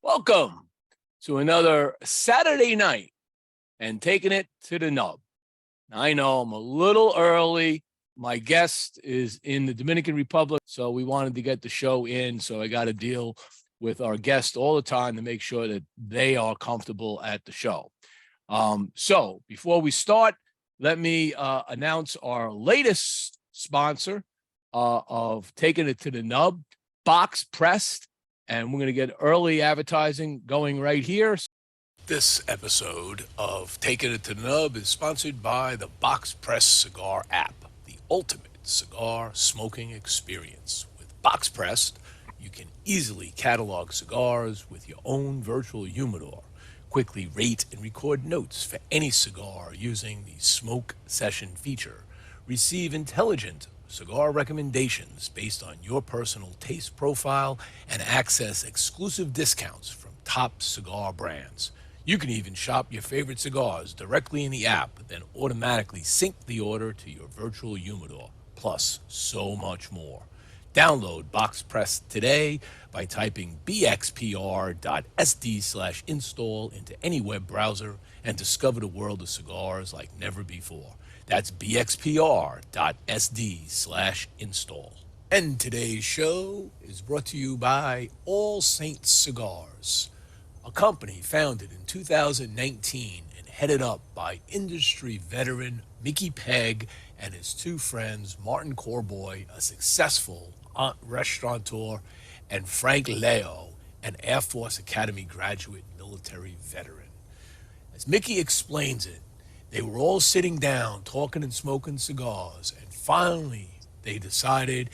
Welcome to another Saturday night and taking it to the nub. I know I'm a little early. My guest is in the Dominican Republic, so we wanted to get the show in. So I got to deal with our guest all the time to make sure that they are comfortable at the show. So before we start, let me announce our latest sponsor of Taking It to the Nub, Box Pressed. And we're going to get early advertising going right here. This episode of Taking It to the Nub is sponsored by the Box Press Cigar app, the ultimate cigar smoking experience. With Box Pressed, you can easily catalog cigars with your own virtual humidor, quickly rate and record notes for any cigar using the Smoke Session feature, receive intelligent cigar recommendations based on your personal taste profile, and access exclusive discounts from top cigar brands. You can even shop your favorite cigars directly in the app, then automatically sync the order to your virtual humidor, plus so much more. Download Box Press today by typing bxpr.sd/install into any web browser and discover the world of cigars like never before. That's bxpr.sd/install. And today's show is brought to you by All Saints Cigars, a company founded in 2019 and headed up by industry veteran Mickey Pegg and his two friends, Martin Corboy, a successful restaurateur, and Frank Leo, an Air Force Academy graduate military veteran. As Mickey explains it, they were all sitting down, talking and smoking cigars, and finally they decided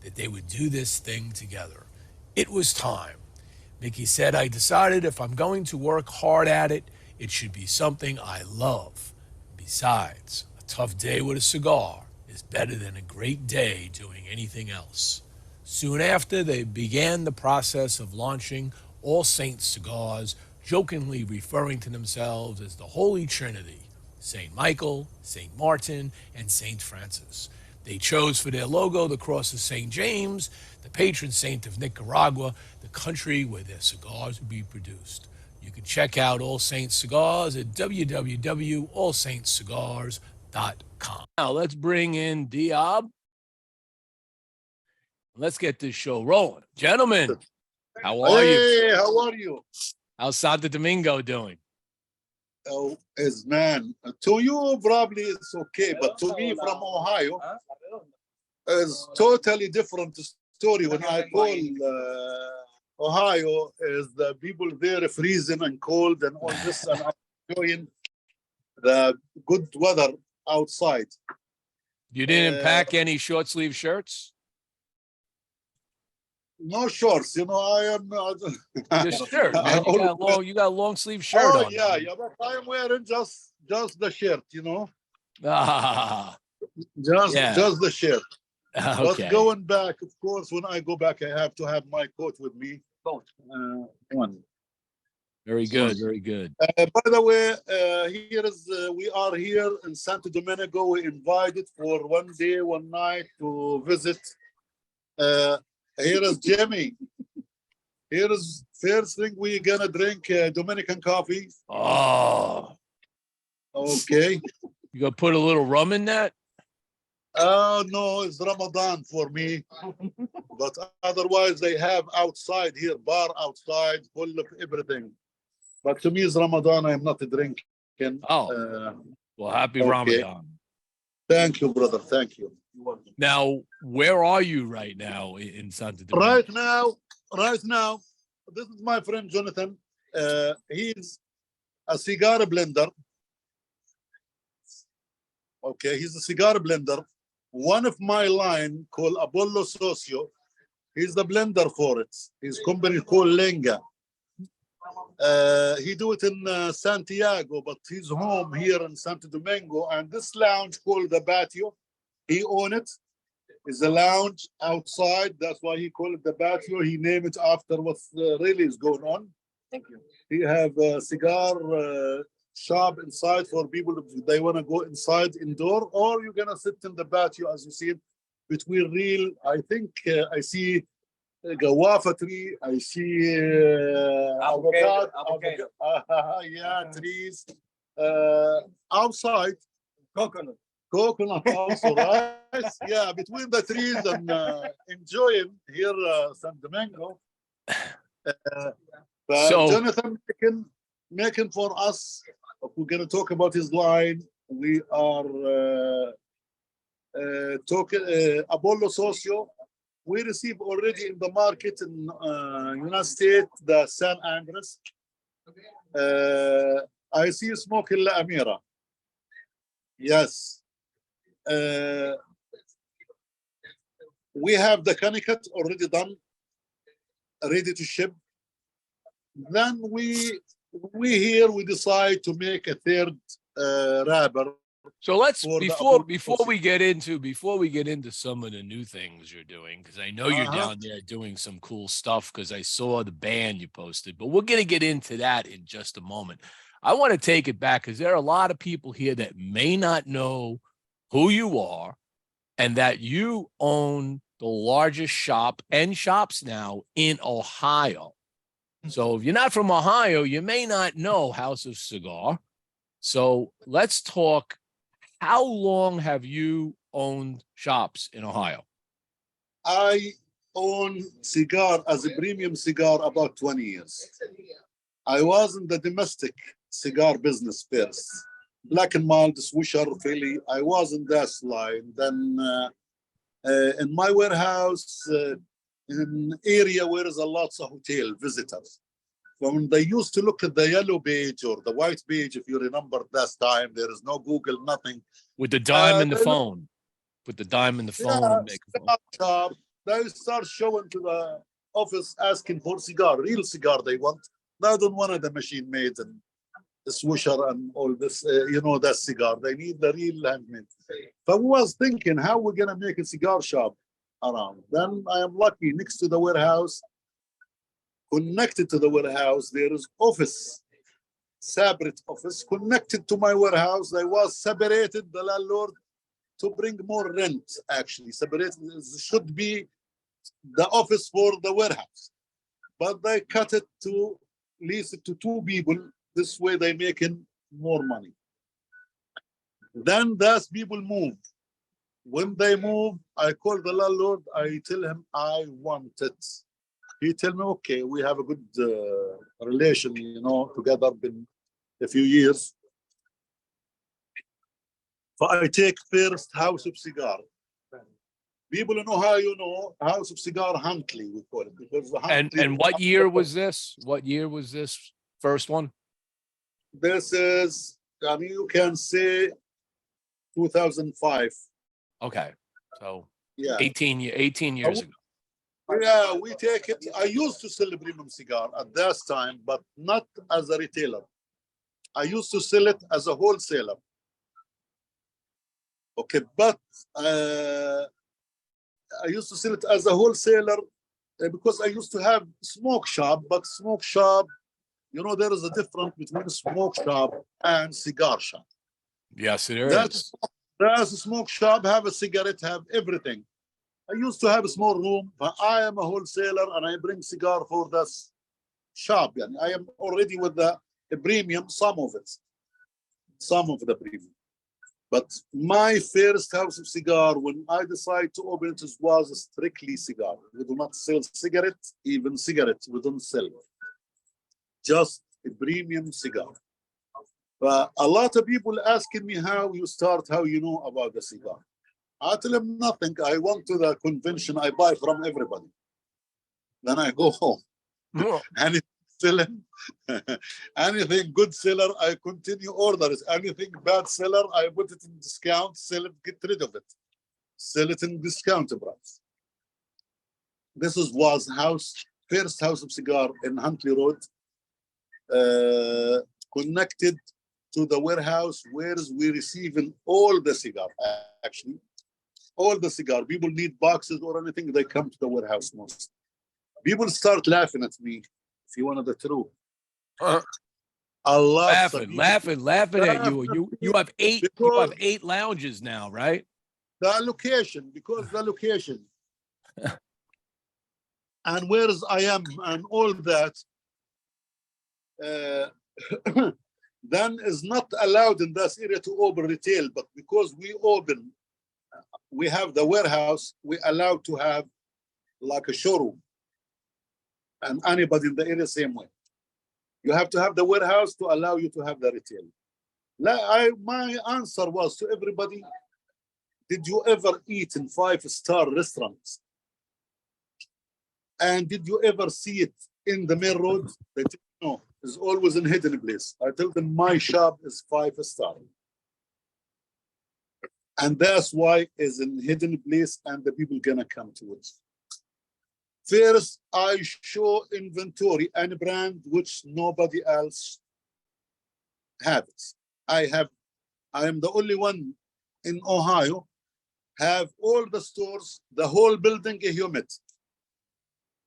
that they would do this thing together. It was time. Mickey said, "I decided if I'm going to work hard at it, it should be something I love. Besides, a tough day with a cigar is better than a great day doing anything else." Soon after, they began the process of launching All Saints Cigars, jokingly referring to themselves as the Holy Trinity: St. Michael, St. Martin, and St. Francis. They chose for their logo the cross of St. James, the patron saint of Nicaragua, the country where their cigars would be produced. You can check out All Saints Cigars at www.allsaintscigars.com. Now let's bring in Diab. Let's get this show rolling. Gentlemen, how are you? Hey, how are you? How's Santo Domingo doing? Oh, man. To you, probably it's okay, but to me from Ohio, it's totally different story. When I call Ohio, is the people there freezing and cold and all this, and I'm enjoying the good weather outside. You didn't pack any short sleeve shirts? No shorts, I am. Just shirt, man. You got a long sleeve shirt oh, on. yeah, but I am wearing just the shirt, Ah, just the shirt. okay. But going back, of course, when I go back, I have to have my coat with me. One. Very good, very good. By the way, we are here in Santo Domingo. We invited for one day, one night to visit. Here is Jimmy. Here is first thing we're gonna drink Dominican coffee. Oh, okay. You gonna put a little rum in that? No, it's Ramadan for me. But otherwise, they have outside here, bar outside, full of everything. But to me, it's Ramadan. I'm not drinking. Oh, well, happy Ramadan. Thank you, brother. Thank you. Now, where are you right now in Santo Domingo? Right now, this is my friend Jonathan. He's a cigar blender. Okay, he's a cigar blender. One of my line called Apollo Socio, he's the blender for it. His company called Lenga. He do it in Santiago, but he's home here in Santo Domingo. And this lounge called the Patio, he own it. It's a lounge outside. That's why he called it the Patio. He named it after what really is going on. Thank you. He have a cigar shop inside for people if they want to go inside indoor, or you're gonna sit in the patio as you see it between real. I think I see guava tree. I see avocado. Yeah, trees. Outside, coconut also, right? Yeah, between the trees and enjoying here San Domingo. But So Jonathan making for us. If we're gonna talk about his line, we are talking Apollo Socio. We receive already in the market in United States the San Andres. I see you smoking La Amira. Yes. We have the Connecticut already done, ready to ship. Then we decide to make a third wrapper. So let's For the before we get into some of the new things you're doing, because I know you're down there doing some cool stuff, because I saw the band you posted, but we're gonna get into that in just a moment. I want to take it back because there are a lot of people here that may not know who you are and that you own the largest shop and shops now in Ohio. So if you're not from Ohio, you may not know House of Cigar. So let's talk. How long have you owned shops in Ohio? I own cigar as a premium cigar about 20 years. I was in the domestic cigar business first. Black and mild, Swisher, Philly. I was in that line. Then in my warehouse, in an area where there's a lots of hotel visitors. When they used to look at the yellow page or the white page, if you remember that time, there is no Google, nothing. With the dime in the phone. With the dime in the phone and make a phone. Shop, they start showing to the office asking for cigar, real cigar they want. They don't want the machine made and the swisher and all this, that cigar. They need the real handmade. So I was thinking, how we're going to make a cigar shop around. Then I am lucky, next to the warehouse, connected to the warehouse, there is office, separate office, connected to my warehouse. I was separated, the landlord, to bring more rent, actually. Separated should be the office for the warehouse. But they cut it to lease it to two people. This way they making more money. Then those people move. When they move, I call the landlord, I tell him I want it. He tell me, okay, we have a good relation, together been a few years. So I take first House of Cigar. People in Ohio know House of Cigar Huntley, we call it. Because and what year was this? What year was this first one? This is, you can say 2005. Okay. So yeah, 18 years ago. Yeah, we take it. I used to sell a premium cigar at that time, but not as a retailer. I used to sell it as a wholesaler. Okay, but I used to sell it as a wholesaler because I used to have smoke shop, but smoke shop, there is a difference between smoke shop and cigar shop. Yes, there is. That's a smoke shop, have a cigarette, have everything. I used to have a small room, but I am a wholesaler and I bring cigar for this shop. Yani I am already with the premium, some of the premium. But my first house of cigar, when I decided to open it, was strictly cigar. We do not sell cigarettes, even cigarettes we don't sell. Just a premium cigar. But a lot of people asking me how you start, how you know about the cigar. I tell them nothing. I went to the convention, I buy from everybody. Then I go home. Anything selling, anything good seller, I continue orders. Anything bad seller, I put it in discount, sell it, get rid of it. Sell it in discount price. This was first house of cigar in Huntley Road, connected to the warehouse where we receiving all the cigar, actually. All the cigar. People need boxes or anything, they come to the warehouse most. People start laughing at me, if you wanted the truth. Laughing at you. You have eight lounges now, right? The location, because the location. and where's I am and all that, then is not allowed in this area to open retail. But because we have the warehouse, we allowed to have like a showroom, and anybody in the area same way. You have to have the warehouse to allow you to have the retail. My answer was to everybody, did you ever eat in 5-star restaurants? And did you ever see it in the main road? They tell me, no, it's always in hidden place. I tell them my shop is 5-star. And that's why it's in hidden place and the people gonna come to it. First, I show inventory and brand which nobody else have it. I am the only one in Ohio have all the stores, the whole building is humid.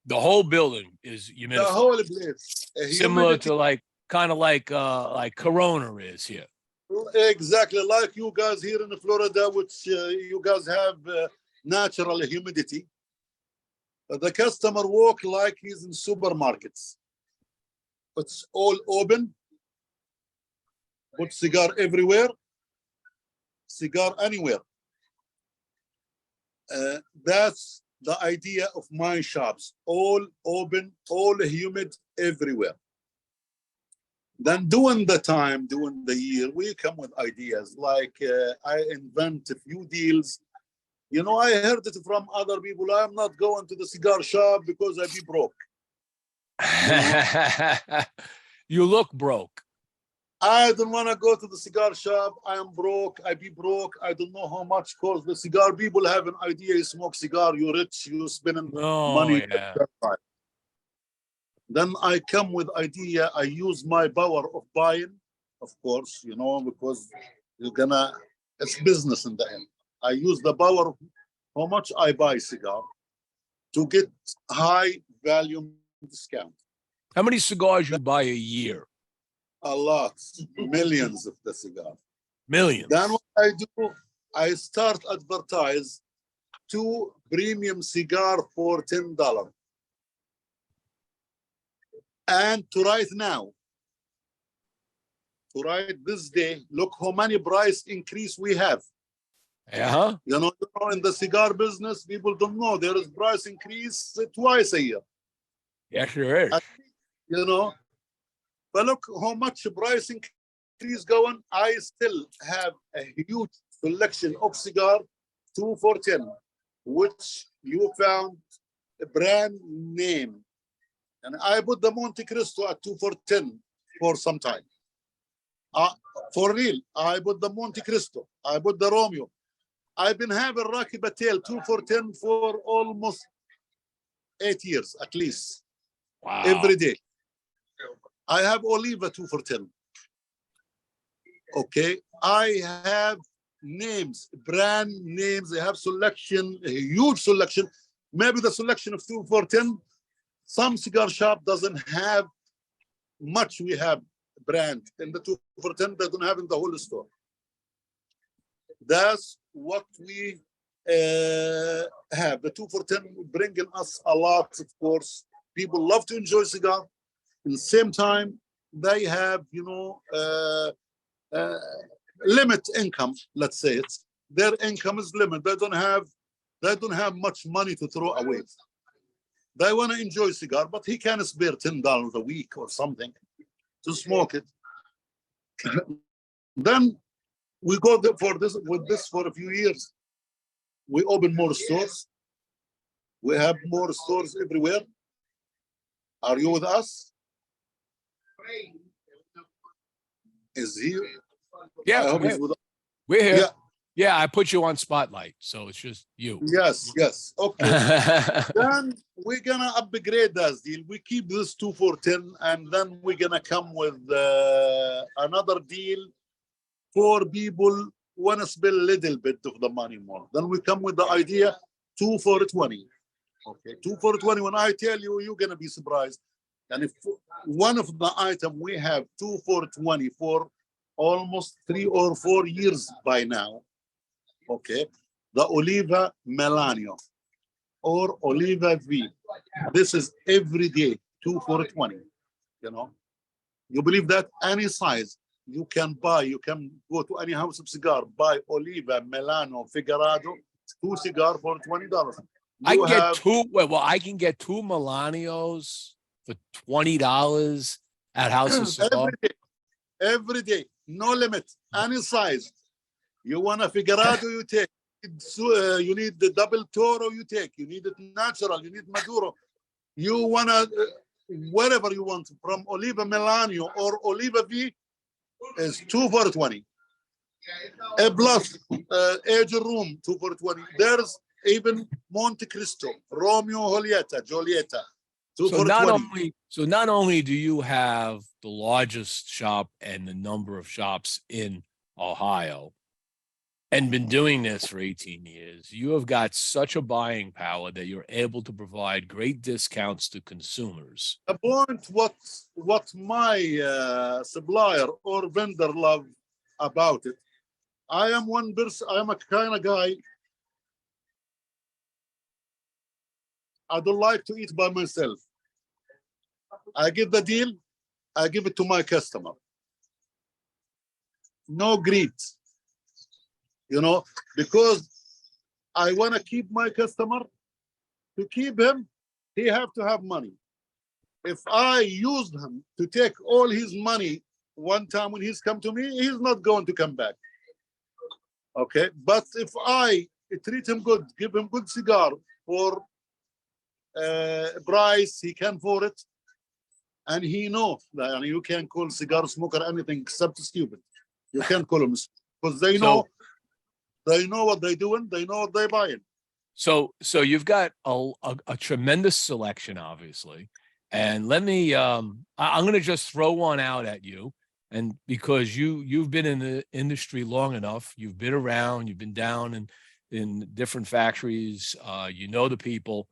The whole building is humidified. The whole place. Similar to kind of like Corona is here. Exactly like you guys here in Florida, which you guys have natural humidity. The customer walk like he's in supermarkets. It's all open. Put cigar everywhere. Cigar anywhere. That's the idea of my shops. All open, all humid, everywhere. Then during the year, we come with ideas like I invent a few deals. You know, I heard it from other people. I'm not going to the cigar shop because I be broke. You look broke. I don't want to go to the cigar shop. I am broke. I be broke. I don't know how much cost the cigar. People have an idea. You smoke cigar, you're rich, you spending money. Yeah. Then I come with idea. I use my power of buying, of course, you know, because it's business in the end. I use the power of how much I buy cigar to get high value discount. How many cigars you buy a year? A lot, millions of the cigar. Millions. Then what I do, I start advertise 2 premium cigar for $10. And to right now, to right this day, look how many price increase we have. Yeah. You know, in the cigar business, people don't know there is price increase twice a year. Yeah, sure is. You know, but look how much price increase going. I still have a huge selection of cigar, 2 for $10, which you found a brand name. And I put the Monte Cristo at 2 for $10 for some time. For real, I put the Monte Cristo. I put the Romeo. I've been having Rocky Patel 2 for $10 for almost 8 years, at least. Wow. Every day. I have Oliva 2 for $10. Okay. I have names, brand names. I have selection, a huge selection. Maybe the selection of 2 for $10. Some cigar shop doesn't have much. We have brand in the 2 for $10. They don't have in the whole store. That's what we have. The 2 for $10 bringing us a lot, of course. People love to enjoy cigar. At the same time, they have, you know, limit income. Let's say it. Their income is limited. They don't have much money to throw away. They want to enjoy cigar, but he can spare $10 a week or something to smoke it. Then we go for this for a few years. We open more stores. We have more stores everywhere. Are you with us? Is he? Yeah, I hope he's with us. we're here. Yeah. Yeah, I put you on spotlight, so it's just you. Yes, yes. Okay. Then we're gonna upgrade that deal. We keep this 2 for $10, and then we're gonna come with another deal for people want to spend a little bit of the money more. Then we come with the idea 2 for $20. Okay, 2 for $20. When I tell you, you're gonna be surprised. And if one of the item we have 2 for $20 for almost 3 or 4 years by now. Okay, the Oliva Melanio or Oliva V. This is every day, 2 for 20. You know, you believe that any size you can buy, you can go to any house of cigar, buy Oliva, Milano, Figurado, 2 cigar for $20. I can get two. Well, I can get 2 Milanios for $20 at House of Cigar. Every day, no limit, any size. You want a Figurado, you take. You need the double Toro, you take. You need it natural, you need Maduro. You want to, whatever you want, from Oliva Milano or Oliva V, is 2 for 20. A plus age room, 2 for 20. There's even Monte Cristo, Romeo Julieta, 2 for 20. So not only do you have the largest shop and the number of shops in Ohio, and been doing this for 18 years, you have got such a buying power that you're able to provide great discounts to consumers. The point what my supplier or vendor love about it, I am one person, I am a kind of guy, I don't like to eat by myself. I give the deal, I give it to my customer. No greed. You know, because I want to keep my customer. To keep him, he have to have money. If I used him to take all his money one time when he's come to me, he's not going to come back. Okay, but if I treat him good, give him good cigar for price he can afford it, and he know that, and you can't call cigar smoker anything except stupid. You can't call them because they know. They know what they're doing. They know what they're buying. So you've got a tremendous selection, obviously. And let me, I'm going to just throw one out at you. And because you've been in the industry long enough, you've been around, you've been down in different factories, you know the people.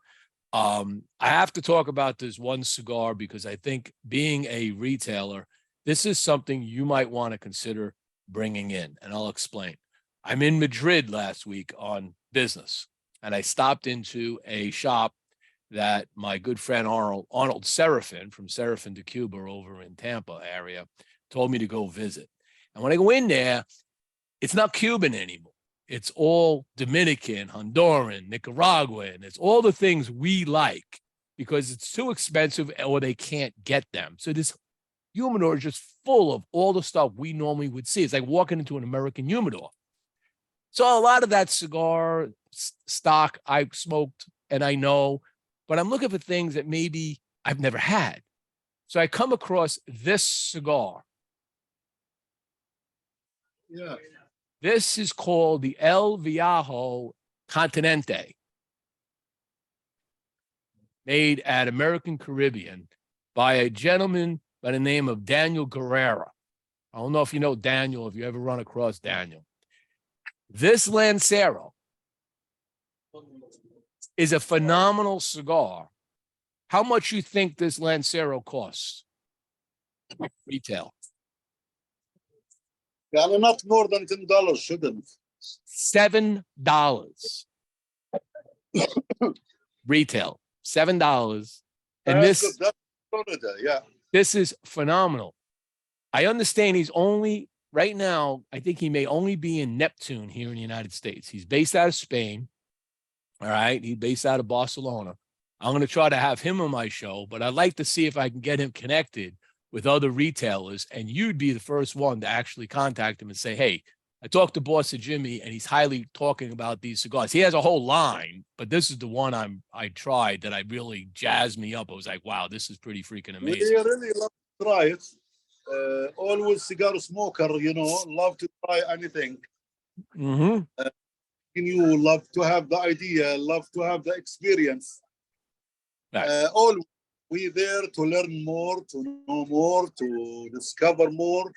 I have to talk about this one cigar because I think being a retailer, this is something you might want to consider bringing in, and I'll explain. I'm in Madrid last week on business, and I stopped into a shop that my good friend Arnold Serafin from Serafin de Cuba over in Tampa area told me to go visit. And when I go in there, it's not Cuban anymore. It's all Dominican, Honduran, Nicaraguan. It's all the things we like because it's too expensive or they can't get them. So this humidor is just full of all the stuff we normally would see. It's like walking into an American humidor. So a lot of that cigar stock I smoked and I know, but I'm looking for things that maybe I've never had. So I come across this cigar. Yeah. This is called the El Viejo Continente, made at American Caribbean by a gentleman by the name of Daniel Guerrera. I don't know if you know Daniel, if you ever run across Daniel. This Lancero is a phenomenal cigar. How much you think this Lancero costs? Retail. Yeah, not more than $10, shouldn't. $7. Retail. $7. And That's Florida, yeah. This is phenomenal. I understand he's only right now, I think he may only be in Neptune here in the United States. He's based out of Spain. All right. He's based out of Barcelona. I'm going to try to have him on my show, but I'd like to see if I can get him connected with other retailers. And you'd be the first one to actually contact him and say, hey, I talked to Boss Jimmy and he's highly talking about these cigars. He has a whole line, but this is the one I tried that I really jazzed me up. I was like, wow, this is pretty freaking amazing. We really love to try it. Always cigar smoker, you know, love to try anything. Mm-hmm. You love to have the idea, love to have the experience. Right. Always we there to learn more, to know more, to discover more.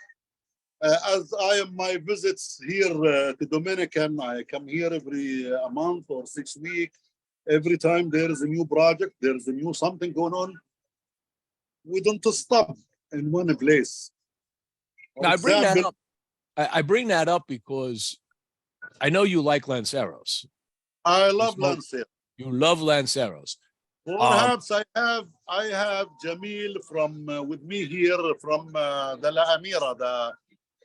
As I am my visits here to Dominican, I come here every a month or 6 weeks. Every time there is a new project, there is a new something going on. We don't stop in one place. Now, I bring that up because I know you like Lanceros. I love Lanceros. You love Lanceros. Perhaps I have Jamil from with me here from the La Amira,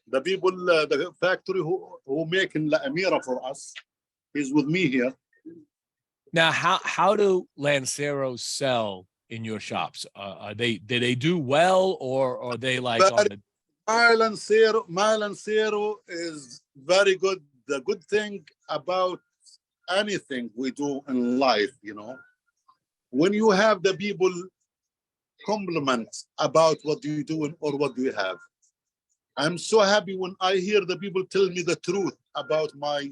the people, the factory who making La Amira for us. He's with me here. Now, how do Lanceros sell in your shops? Do they do well, or are they like on the? My Lancero is very good. The good thing about anything we do in life, when you have the people compliment about what you doing or what do you have. I'm so happy when I hear the people tell me the truth about my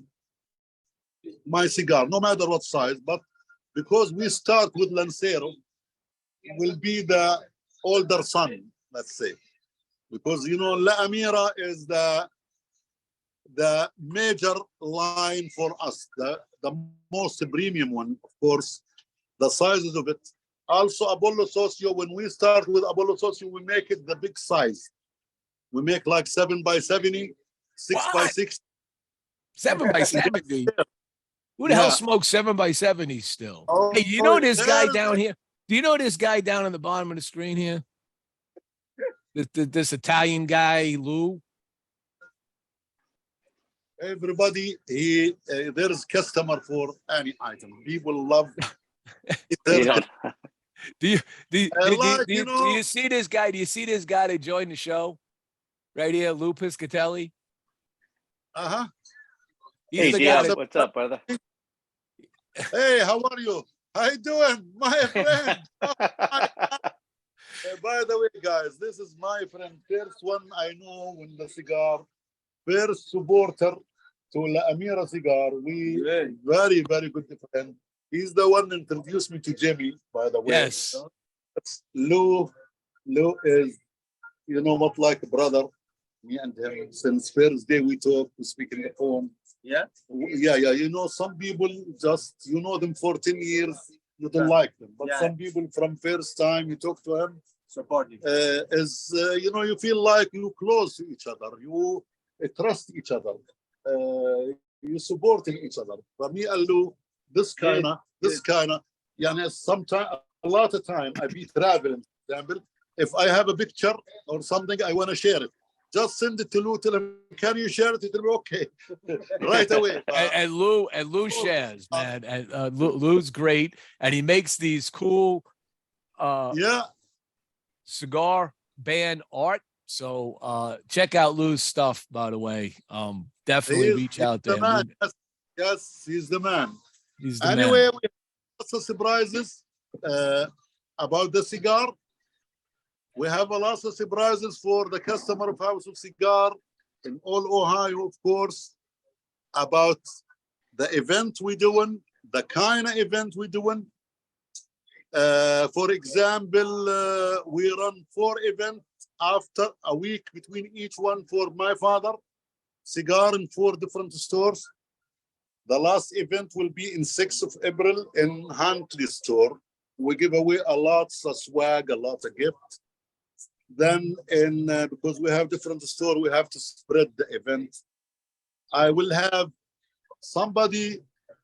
cigar, no matter what size, but because we start with Lancero, will be the older son, let's say. Because La Amira is the major line for us, the most premium one, of course, the sizes of it. Also, Apollo Socio, when we start with Apollo Socio, we make it the big size. We make like 7 by 70, 6 by 6. 7 by 70? Who the hell smokes 7 by 70 still? Oh, hey, you know this guy down here? Do you know this guy down on the bottom of the screen here? This Italian guy, Lou? Everybody, there is customer for any item. People love it. Do you see this guy? Do you see this guy that joined the show right here, Lou Piscatelli? Hey, Diab, what's up, brother? Hey, how are you? How you doing, my friend? By the way, guys, this is my friend. First one I know when the cigar, first supporter to La Amira cigar. We very, very good friend. He's the one introduced me to Jimmy, by the way. Yes. Lou is, what, like a brother. Me and him, since first day we talk, we speak in the phone. Yeah. Some people just, them for 10 years, you don't like them. But some people from first time you talk to him, support you. You feel like you close to each other. You trust each other. You supporting each other. For me and Lou, this kind of, sometimes, a lot of time I be traveling. For example, if I have a picture or something, I want to share it. Just send it to Lou. Tell him, can you share it? He'll be okay, right away. And Lou shares, man. And Lou's great, and he makes these cool, cigar band art. So check out Lou's stuff. By the way, definitely reach out there. Yes, he's the man. He's the anyway, man. We have lots of surprises about the cigar. We have a lot of surprises for the customer of House of Cigar in all Ohio, of course, about the event we're doing, the kind of event we're doing. For example, we run 4 events after a week between each one for my father, cigar in 4 different stores. The last event will be in 6th of April in Huntley store. We give away a lot of swag, a lot of gifts. Then, because we have different stores, we have to spread the event. I will have somebody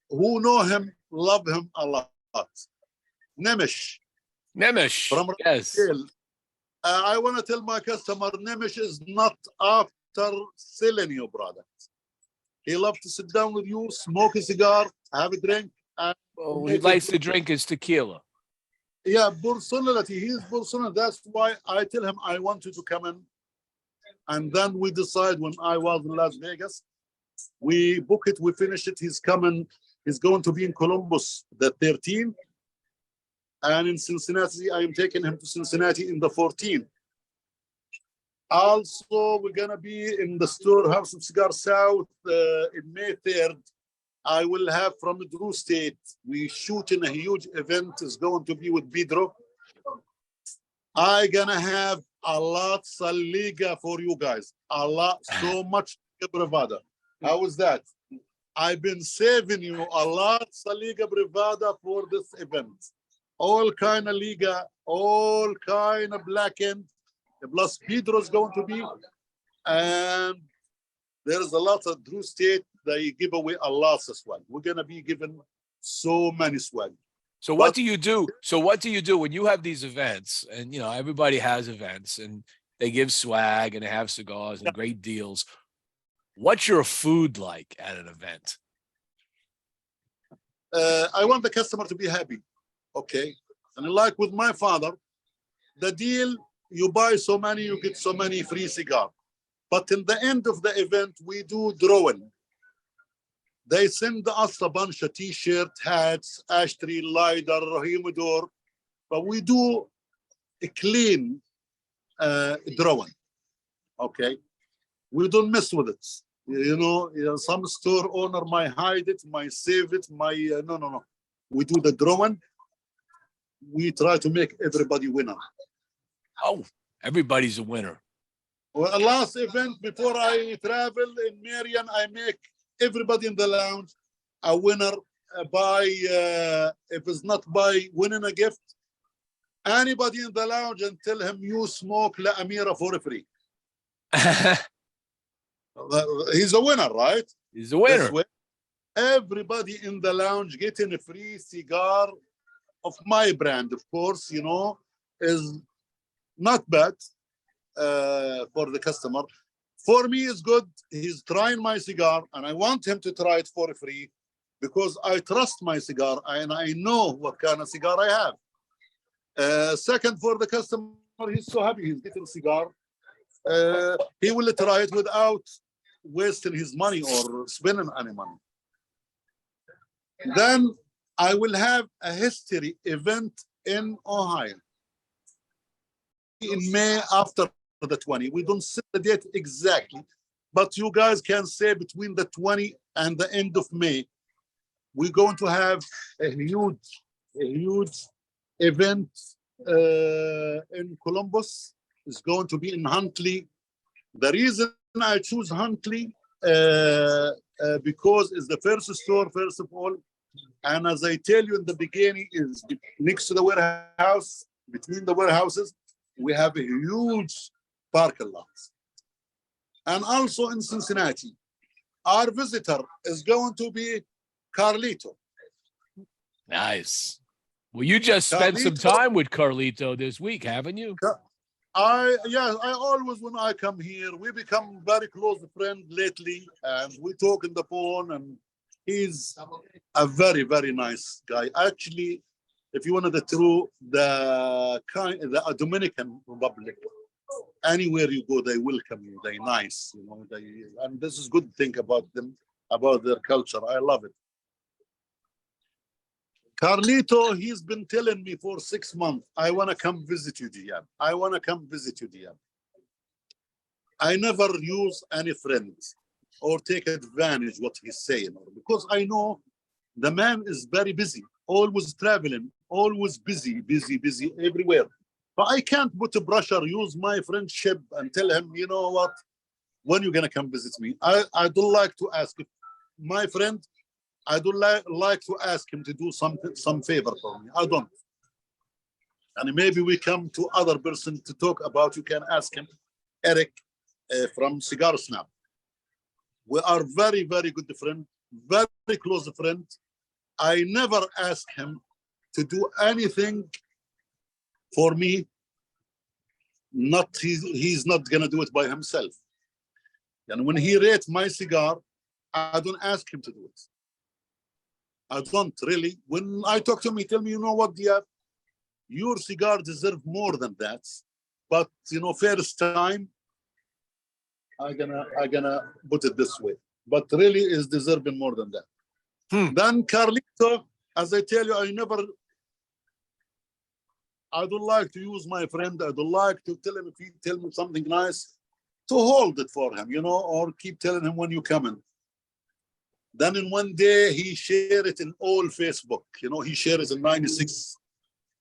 who know him, love him a lot. Nemish. From yes. I want to tell my customer, Nemish is not after selling you product. He loves to sit down with you, smoke a cigar, have a drink. He likes to drink his tequila. Yeah, personality. He's personal. That's why I tell him I want you to come in. And then we decide when I was in Las Vegas, we book it, we finish it. He's coming. He's going to be in Columbus the 13th. And in Cincinnati, I am taking him to Cincinnati in the 14th. Also, we're going to be in the store House of Cigar South in May 3rd. I will have from Drew State. We shooting a huge event. It's going to be with Pedro. I gonna have a lot of liga for you guys. A lot, so much bravada. How is that? I've been saving you a lot of liga bravada for this event. All kind of liga, all kind of blackened. Plus Pedro's going to be, and there's a lot of Drew State. They give away a lot of swag. We're gonna be giving so many swag. So what do you do? So what do you do when you have these events? And you know, everybody has events, and they give swag and they have cigars and great deals. What's your food like at an event? I want the customer to be happy, okay? And like with my father, the deal, you buy so many, you get so many free cigar. But in the end of the event, we do drawing. They send us a bunch of t-shirt, hats, ashtray, lighter, humidor, but we do a clean drawing, okay? We don't mess with it. You know, some store owner might hide it, might save it, no. We do the drawing. We try to make everybody winner. Oh, everybody's a winner. Well, last event before I travel in Marion, I make everybody in the lounge a winner by, if it's not by winning a gift, anybody in the lounge and tell him you smoke La Amira for free. He's a winner, right? He's a winner. Everybody in the lounge getting a free cigar of my brand, of course, you know, is not bad for the customer. For me, it's good. He's trying my cigar, and I want him to try it for free because I trust my cigar and I know what kind of cigar I have. Second, for the customer, he's so happy he's getting a cigar. He will try it without wasting his money or spending any money. Then I will have a history event in Ohio in May after the 20. We don't set the date exactly, but you guys can say between the 20 and the end of May, we're going to have a huge event in Columbus. It's going to be in Huntley. The reason I choose Huntley because it's the first store, first of all, and as I tell you in the beginning, is next to the warehouse. Between the warehouses, we have a huge parking lot. And also in Cincinnati, our visitor is going to be Carlito. Nice. Well, you just spent some time with Carlito this week, haven't you? I always, when I come here, we become very close friends lately, and we talk on the phone, and he's a very, very nice guy. Actually, if you wanted the Dominican Republic, anywhere you go, they welcome you. They're nice, you know. And this is good thing about them, about their culture. I love it. Carlito, he's been telling me for 6 months, I want to come visit you, Diab. I want to come visit you, Diab. I never use any friends or take advantage what he's saying, because I know the man is very busy, always traveling, always busy everywhere. But I can't put a pressure, use my friendship and tell him, you know what, when you're gonna come visit me? I don't like to ask my friend. I don't like to ask him to do some favor for me. I don't. And maybe we come to other person to talk about. You can ask him, Eric from Cigar Snap. We are very, very good friend, very close friend. I never ask him to do anything for me. He's not gonna do it by himself. And when he rates my cigar, I don't ask him to do it. I don't really. When I talk to him, he tell me, you know what, Diab, your cigar deserve more than that. But you know, first time, I'm gonna put it this way. But really is deserving more than that. Then Carlito, as I tell you, I don't like to use my friend. I don't like to tell him if he tell me something nice, to hold it for him, you know, or keep telling him when you come in. Then in one day, he shared it in all Facebook. You know, he shared it in 96,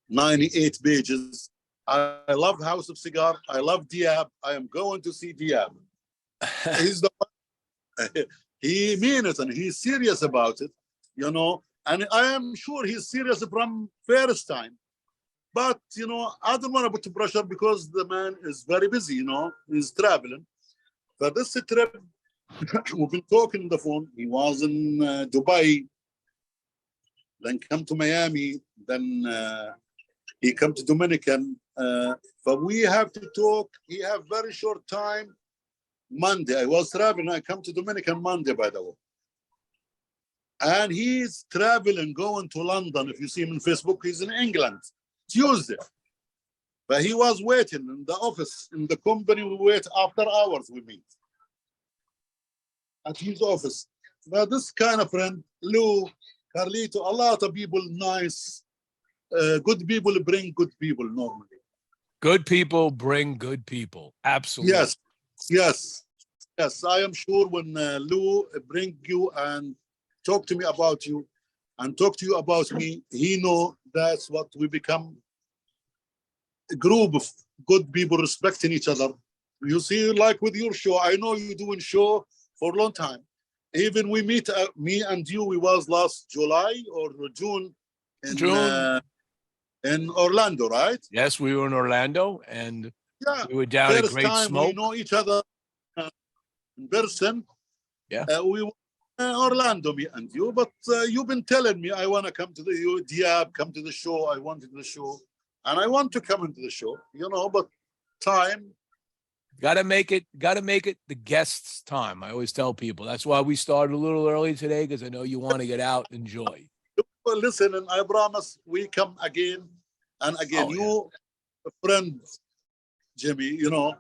98 pages. I love House of Cigar. I love Diab. I am going to see Diab. He mean it, and he's serious about it, you know. And I am sure he's serious from first time. But, you know, I don't want to put pressure because the man is very busy, you know. He's traveling. For this trip, we've been talking on the phone. He was in Dubai then come to Miami, then he come to Dominican. But we have to talk. He have very short time. Monday, I was traveling. I come to Dominican Monday, by the way. And he's traveling, going to London. If you see him on Facebook, he's in England. Tuesday. But he was waiting in the office, in the company. We wait after hours, we meet at his office. But this kind of friend, Lou, Carlito, a lot of people, nice, good people bring good people normally. Good people bring good people. Absolutely. Yes, yes, yes. I am sure when Lou bring you and talk to me about you and talk to you about me, he know that's what we become. A group of good people respecting each other. You see, like with your show, I know you're doing show for a long time. Even we meet, me and you, we was last July or June in Orlando, right? Yes, we were in Orlando, and yeah, we were down at first Great time Smoke. we know each other in person. Yeah, we were in Orlando, me and you. But you've been telling me I want to come to the Diab, come to the show. I wanted the show, and I want to come into the show. You know, but time. Got to make it the guests' time. I always tell people that's why we started a little early today, because I know you want to get out and enjoy. Well, listen, and I promise we come again and again. Oh, you, a friend, Jimmy, you know,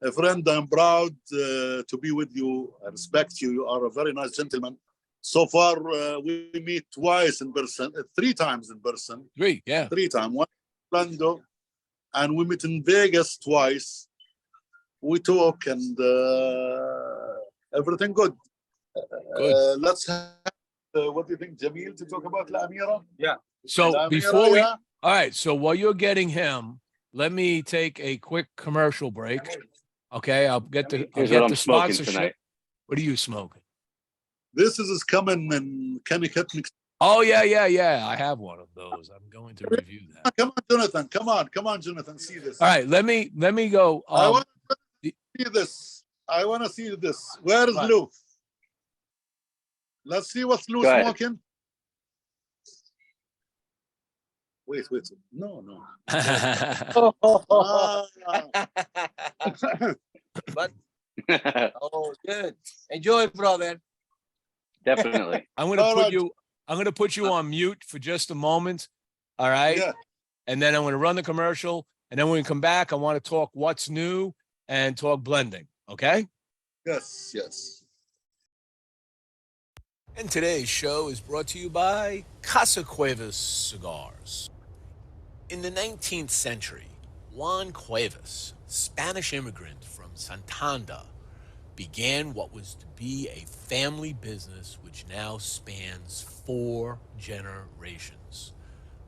a friend. I'm proud to be with you. I respect you. You are a very nice gentleman. So far, we meet twice in person, 3 times in person. 3, yeah. 3 times. One in Orlando, and we meet in Vegas twice. We talk and everything good. Good. Let's have, what do you think, Jamil, to talk about La Amira? Yeah. So La Amira, before we, yeah. all right. So while you're getting him, let me take a quick commercial break. Okay, I'll get the Here's what I'm the smoking sponsorship. tonight. What are you smoking? This is coming in Connecticut. Oh yeah. I have one of those. I'm going to review that. Come on, Jonathan. Come on, Jonathan. See this. All right, let me go. I want to see this. I want to see this. Where is Lou? Let's see what Lou's Go ahead. smoking. Wait. No. But oh, good. Enjoy, brother. Definitely. I'm gonna All put right. you. I'm gonna put you on mute for just a moment. All right. Yeah. And then I'm gonna run the commercial. And then when we come back, I want to talk what's new and talk blending. Okay. Yes. And today's show is brought to you by Casa Cuevas Cigars. In the 19th century, Juan Cuevas, Spanish immigrant from Santander, began what was to be a family business which now spans 4 generations.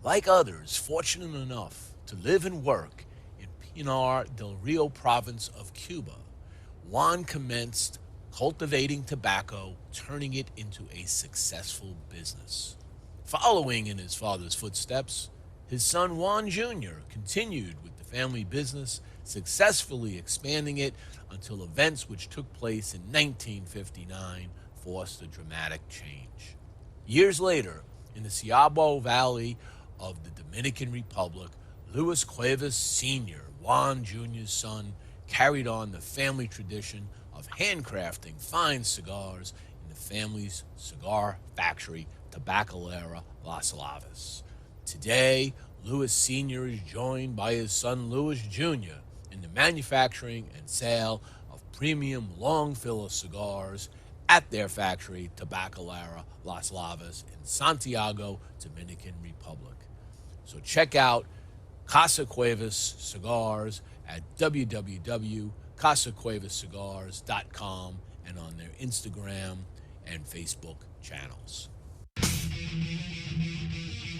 Like others fortunate enough to live and work in Pinar del Rio province of Cuba, Juan commenced cultivating tobacco, turning it into a successful business. Following in his father's footsteps, his son Juan Jr. continued with the family business, successfully expanding it until events which took place in 1959 forced a dramatic change. Years later, in the Ciabo Valley of the Dominican Republic, Luis Cuevas Sr., Juan Jr.'s son, carried on the family tradition of handcrafting fine cigars in the family's cigar factory, Tabacalera Las Lavas. Today, Luis Sr. is joined by his son Luis Jr. in the manufacturing and sale of premium long filler cigars at their factory, Tabacalera Las Lavas in Santiago, Dominican Republic. So check out Casa Cuevas Cigars at www.casacuevascigars.com and on their Instagram and Facebook channels.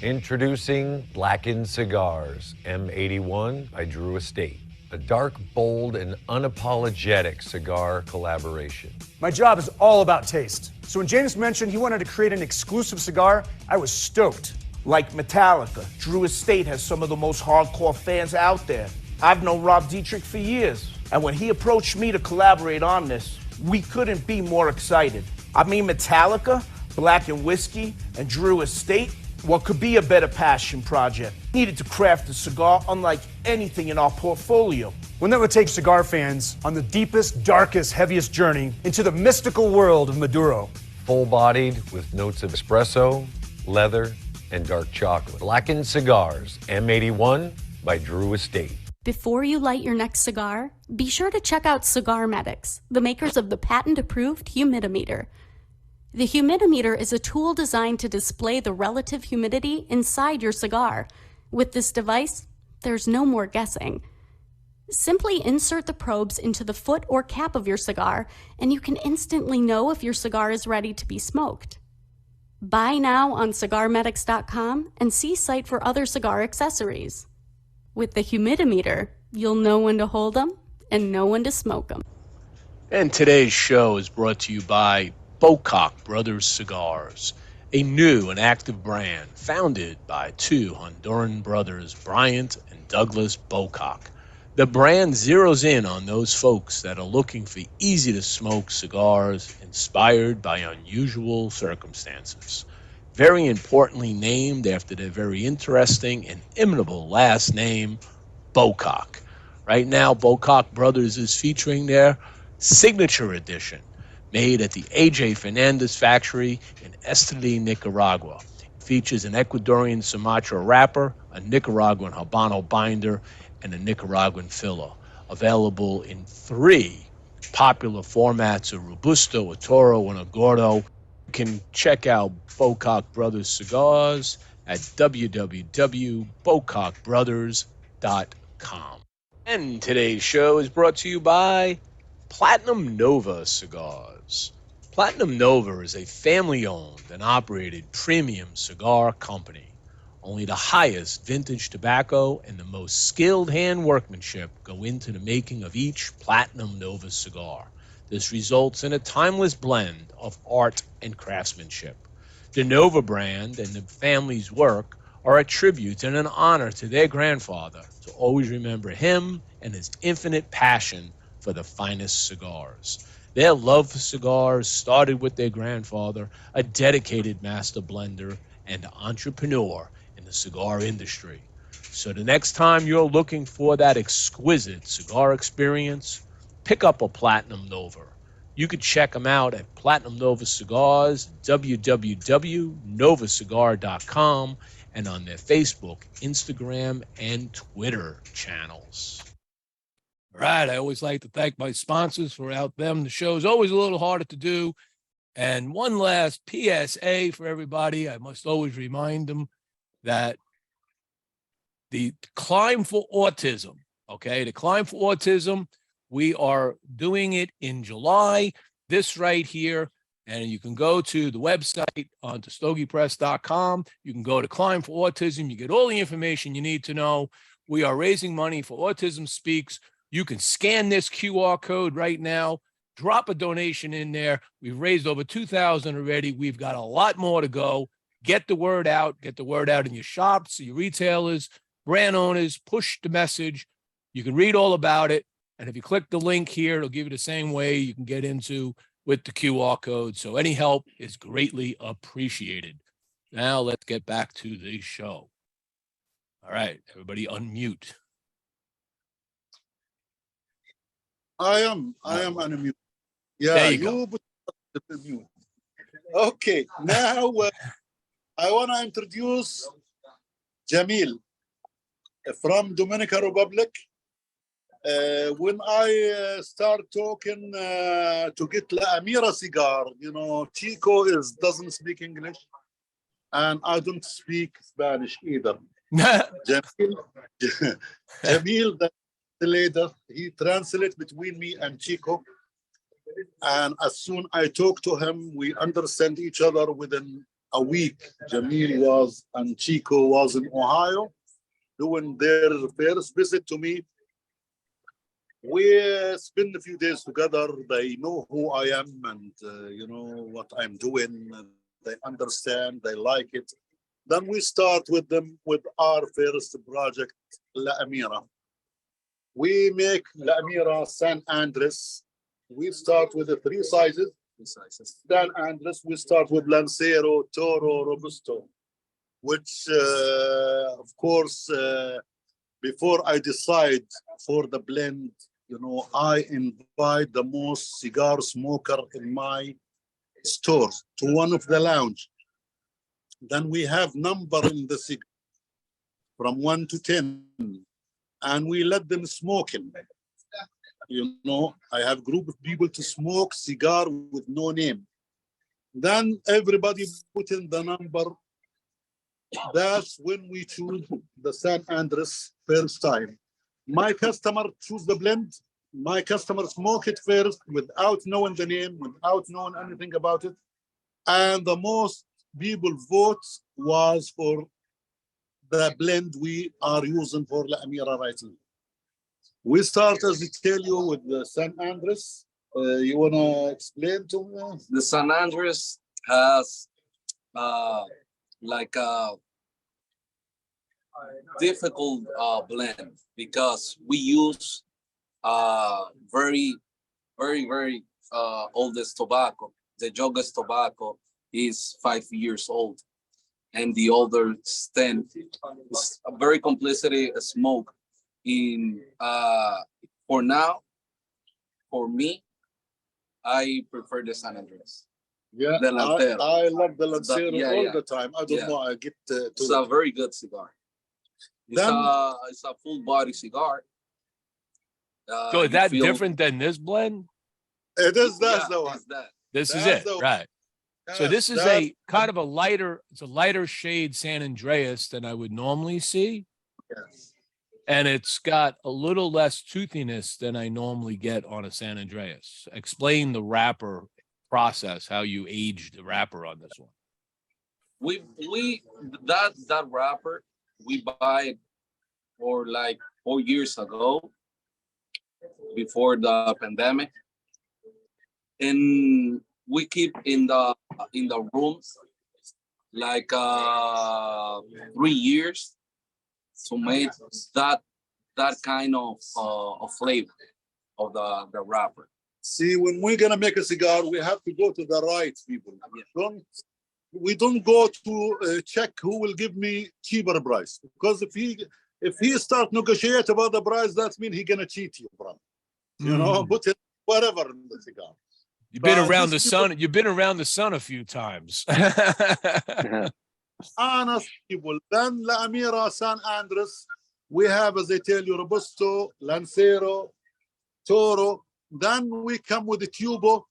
Introducing Blackened Cigars, M81 by Drew Estate. A dark, bold, and unapologetic cigar collaboration. My job is all about taste. So when James mentioned he wanted to create an exclusive cigar, I was stoked. Like Metallica, Drew Estate has some of the most hardcore fans out there. I've known Rob Dietrich for years, and when he approached me to collaborate on this, we couldn't be more excited. I mean, Metallica, Black and Whiskey, and Drew Estate, What could be a better passion project? Needed to craft a cigar unlike anything in our portfolio. One that would take cigar fans on the deepest, darkest, heaviest journey into the mystical world of Maduro. Full-bodied with notes of espresso, leather, and dark chocolate. Blackened Cigars, M81 by Drew Estate. Before you light your next cigar, be sure to check out Cigar Medics, the makers of the patent-approved humidimeter. The humidimeter is a tool designed to display the relative humidity inside your cigar. With this device, there's no more guessing. Simply insert the probes into the foot or cap of your cigar, and you can instantly know if your cigar is ready to be smoked. Buy now on cigarmedics.com and see site for other cigar accessories. With the humidimeter, you'll know when to hold them and know when to smoke them. And today's show is brought to you by Bocock Brothers Cigars, a new and active brand founded by two Honduran brothers, Bryant and Douglas Bocock. The brand zeroes in on those folks that are looking for easy-to-smoke cigars inspired by unusual circumstances. Very importantly named after their very interesting and imitable last name, Bocock. Right now, Bocock Brothers is featuring their signature edition, made at the A.J. Fernandez factory in Esteli, Nicaragua. It features an Ecuadorian Sumatra wrapper, a Nicaraguan Habano binder, and a Nicaraguan filler. Available in 3 popular formats, a Robusto, a Toro, and a Gordo. You can check out Bocock Brothers Cigars at www.bocockbrothers.com. And today's show is brought to you by Platinum Nova Cigars. Platinum Nova is a family-owned and operated premium cigar company. Only the highest vintage tobacco and the most skilled hand workmanship go into the making of each Platinum Nova cigar. This results in a timeless blend of art and craftsmanship. The Nova brand and the family's work are a tribute and an honor to their grandfather to always remember him and his infinite passion for the finest cigars. Their love for cigars started with their grandfather, a dedicated master blender and entrepreneur in the cigar industry. So the next time you're looking for that exquisite cigar experience, pick up a Platinum Nova. You can check them out at Platinum Nova Cigars, www.novacigar.com, and on their Facebook, Instagram, and Twitter channels. All right, I always like to thank my sponsors. For without them, the show is always a little harder to do. And one last PSA for everybody. I must always remind them that the Climb for Autism, the Climb for Autism, we are doing it in July, this right here. And you can go to the website on stogipress.com. You can go to Climb for Autism. You get all the information you need to know. We are raising money for Autism Speaks. You can scan this QR code right now, drop a donation in there. We've raised over $2,000 already. We've got a lot more to go. Get the word out. Get the word out in your shops, your retailers, brand owners. Push the message. You can read all about it. And if you click the link here, it'll give you the same way you can get into with the QR code. So any help is greatly appreciated. Now let's get back to the show. All right, everybody unmute. I am unmute. Yeah, There you go. put the mute. Okay, now I want to introduce Jamil from Dominican Republic. When I start talking to get La Amira cigar, Chico doesn't speak English, and I don't speak Spanish either. Jamil, the translator, he translates between me and Chico, and as soon I talk to him, we understand each other within a week. Jamil and Chico was in Ohio doing their first visit to me. We spend a few days together. They know who I am and what I'm doing. They understand, they like it. Then we start with them with our first project, La Amira. We make La Amira San Andres. We start with the 3 sizes. San Andres, we start with Lancero, Toro, Robusto. which, of course, before I decide for the blend, I invite the most cigar smoker in my store to one of the lounge. Then we have number in the cigar from 1 to 10, and we let them smoke in. I have group of people to smoke cigar with no name. Then everybody put in the number. That's when we choose the San Andres first time. My customer choose the blend. My customer smoke it first without knowing the name, without knowing anything about it. And the most people vote was for the blend we are using for La Amira right now. We start, as I tell you, with the San Andres. You want to explain to me? The San Andres has like a difficult blend because we use very oldest tobacco. The youngest tobacco is 5 years old, and the older 10 is a very complicity smoke. In for now, for me, I prefer the San Andres. Yeah, The Lancero. I love the Lancero all yeah. the time. I don't know. I get to It's a very good cigar. It's a full body cigar. So is you that feel- different than this blend? It is. That's Yeah, the one. it's that. This is That's it, the- right? So Yes, this is that's- a kind of a lighter, it's a lighter shade San Andreas than I would normally see. Yes. And it's got a little less toothiness than I normally get on a San Andreas. Explain the wrapper process, how you aged the wrapper on this one. That wrapper we buy it for like 4 years ago, before the pandemic, and we keep in the rooms like 3 years to make that kind of flavor of the wrapper. See, when we're gonna make a cigar, we have to go to the right people. We don't go to check who will give me cheaper price, because if he start negotiate about the price, that means he gonna cheat you, bro. Put it whatever in the cigar. You've been But around the these sun. You've been around the sun a few times. Honest people. Then La Amira, San Andres, we have, as I tell you, Robusto, Lancero, Toro. Then we come with the Tubo.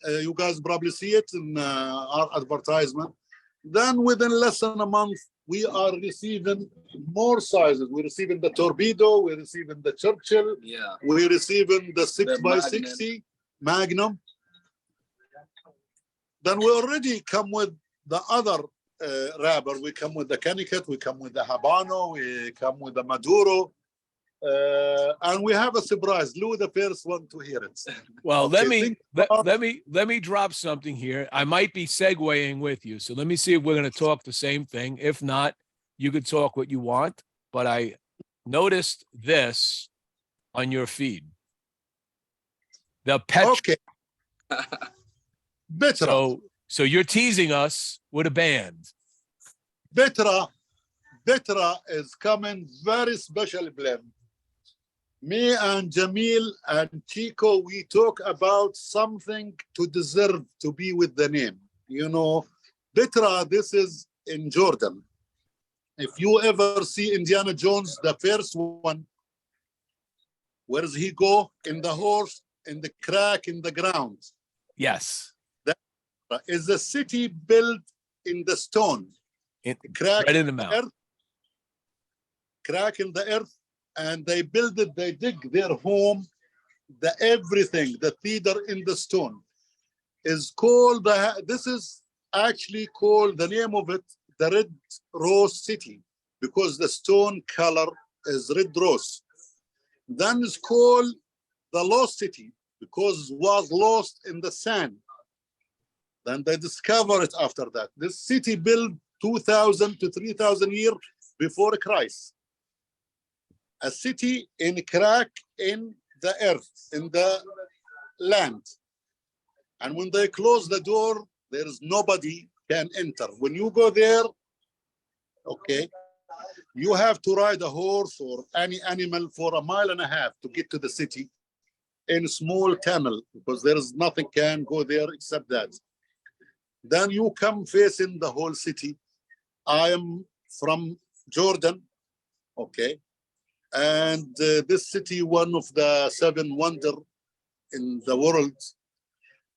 You guys probably see it in our advertisement. Then within less than a month, we are receiving more sizes. We're receiving the Torpedo, we're receiving the Churchill, Yeah. we're receiving the 6x60 Magnum. Magnum. Then we already come with the other wrapper. We come with the Connecticut, we come with the Habano, we come with the Maduro. And we have a surprise. Lou, the first one to hear it. Well, Okay, let me drop something here. I might be segueing with you, so let me see if we're going to talk the same thing. If not, you could talk what you want. But I noticed this on your feed. The pet. Okay. Betra. So you're teasing us with a band. Betra is coming very special blend. Me and Jamil and Chico, we talk about something to deserve to be with the name. Betra, this is in Jordan. If you ever see Indiana Jones, the first one, where does he go? In the horse, in the crack in the ground. Yes. That is a city built in the stone. Crack right in the mountain. Crack in the earth, and they build it, they dig their home, the everything, the theater in the stone is called, this is actually called, the name of it, the Red Rose City, because the stone color is red rose. Then it's called the Lost City, because it was lost in the sand. Then they discover it after that. This city built 2,000 to 3,000 years before Christ. A city in crack in the earth, in the land. And when they close the door, there is nobody can enter. When you go there, okay, you have to ride a horse or any animal for 1.5 miles to get to the city in a small tunnel because there is nothing can go there except that. Then you come facing the whole city. I am from Jordan, okay, and this city, one of the 7 wonders in the world,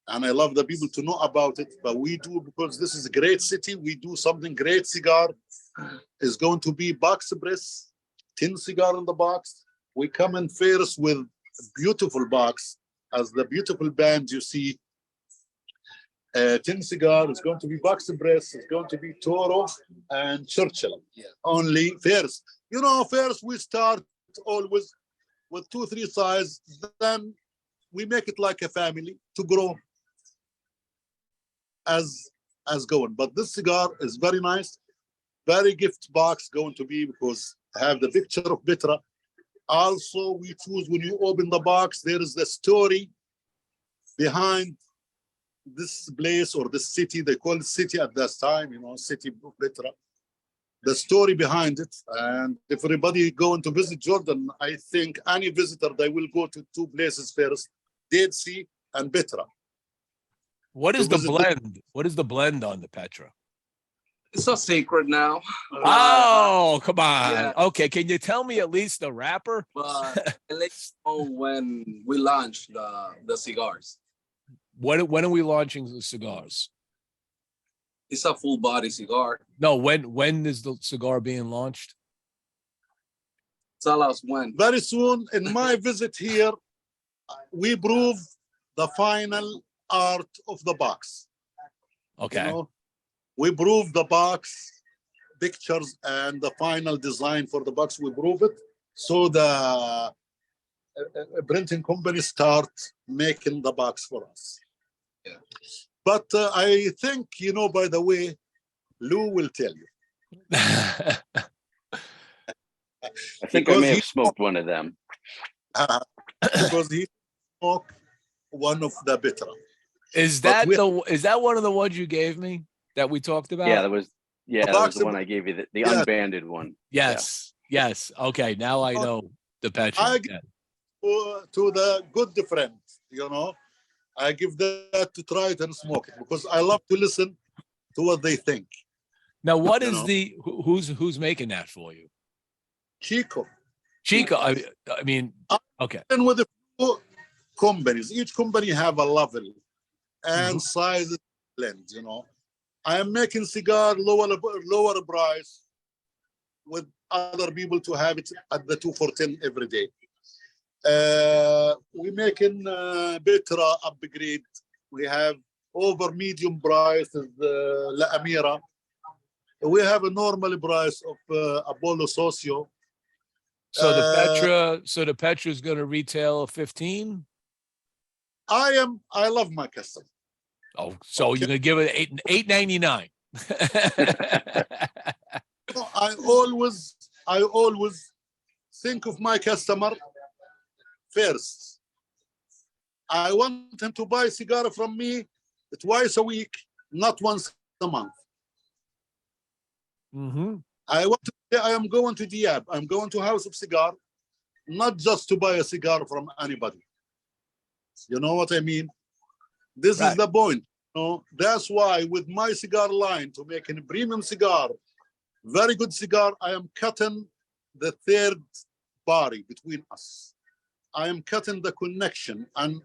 and I love the people to know about it. But we do, because this is a great city, we do something great. Cigar is going to be box press, 10 cigar in the box. We come in first with a beautiful box, as the beautiful band you see. 10 cigar is going to be box press. It's going to be Toro and Churchill. Only first. You know, first we start always with 2-3 size. Then we make it like a family to grow as going. But this cigar is very nice, very gift box going to be, because I have the picture of Bitra. Also, we choose, when you open the box, there is the story behind this place or this city. They call it city at that time, you know, city of Bitra. The story behind it. And if everybody going to visit Jordan, I think any visitor, they will go to 2 places first, Dead Sea and Bitra. What is the blend? What is the blend on the Petra? It's a secret now. Oh, come on. Yeah. Okay, can you tell me at least the wrapper? But I'll let you know when we launch the cigars. When are we launching the cigars? It's a full body cigar. No, when is the cigar being launched? Tell us when. Very soon, in my visit here, we prove the final art of the box. Okay. You know, we prove the box pictures and the final design for the box. We prove it. So the printing company start making the box for us. Yeah. But I think, you know, by the way, Lou will tell you. I think I may have smoked one of them. Because he smoked one of the Bitra. Is that one of the ones you gave me that we talked about? Yeah, that was the one I gave you, the unbanded one. Yes. Yeah. Yes. Okay. Now I know the Petra. I give to the good friend, you know, I give that to try it and smoke it because I love to listen to what they think. Now, what is who's making that for you? Chico. I mean, okay. And with the 2 companies, each company have a level and size blend, you know. I am making cigar lower price with other people to have it at the 2 for 10 every day. We making Bitra upgrade. We have over medium price is La Amira. We have a normal price of Apollo Socio. So the Petra is going to retail 15. I love my customer. Oh, so you're going to give it $8.99. I always think of my customer first. I want him to buy a cigar from me twice a week, not once a month. I am going to Diab. I'm going to House of Cigar, not just to buy a cigar from anybody. You know what I mean? This is the point. You know? That's why with my cigar line, to make a premium cigar, very good cigar, I am cutting the third party between us. I am cutting the connection. And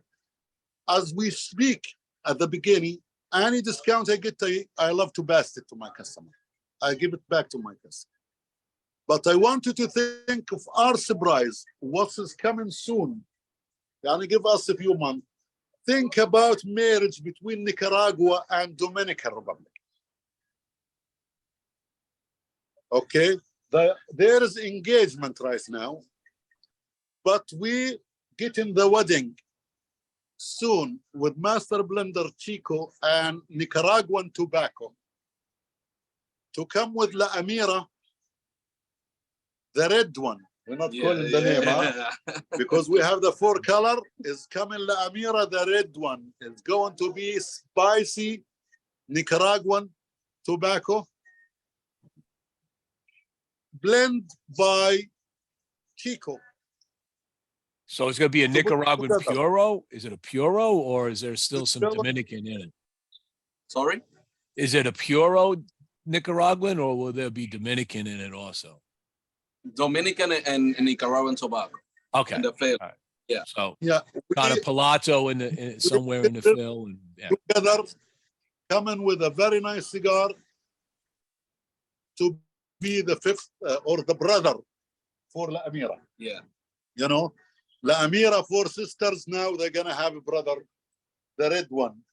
as we speak at the beginning, any discount I get, I love to pass it to my customer. I give it back to my customer. But I want you to think of our surprise, what is coming soon. Yani give us a few months. Think about marriage between Nicaragua and Dominican Republic. Okay, there is engagement right now, but we get in the wedding soon with Master Blender Chico and Nicaraguan tobacco to come with La Amira, the red one. We're not calling the name, huh? Because we have the 4 color. Is coming La Amira, the red one. It's going to be spicy Nicaraguan tobacco. blend by Chico. So it's going to be a So put Nicaraguan together. Puro? Is it a Puro or is there still some Puro. Dominican in it? Sorry? Is it a Puro Nicaraguan or will there be Dominican in it also? Dominican and Nicaraguan tobacco Okay. in the field. All right. Yeah. So Yeah. kind of Palazzo somewhere in the fill. And yeah. Together, coming with a very nice cigar to be the fifth or the brother for La Amira. Yeah. You know, La Amira, four sisters, now they're going to have a brother, the red one.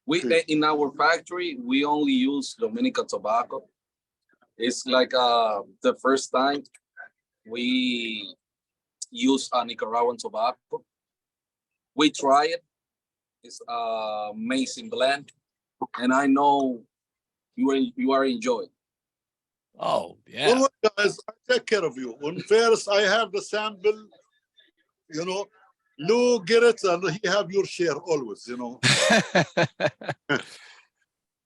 We in our factory, we only use Dominican tobacco. It's like the first time we use a Nicaraguan tobacco. We try it. It's an amazing blend, and I know you are enjoying. Oh, yeah. Don't worry, guys, I take care of you. When first I have the sample, you know, Lou get it and he have your share always, you know.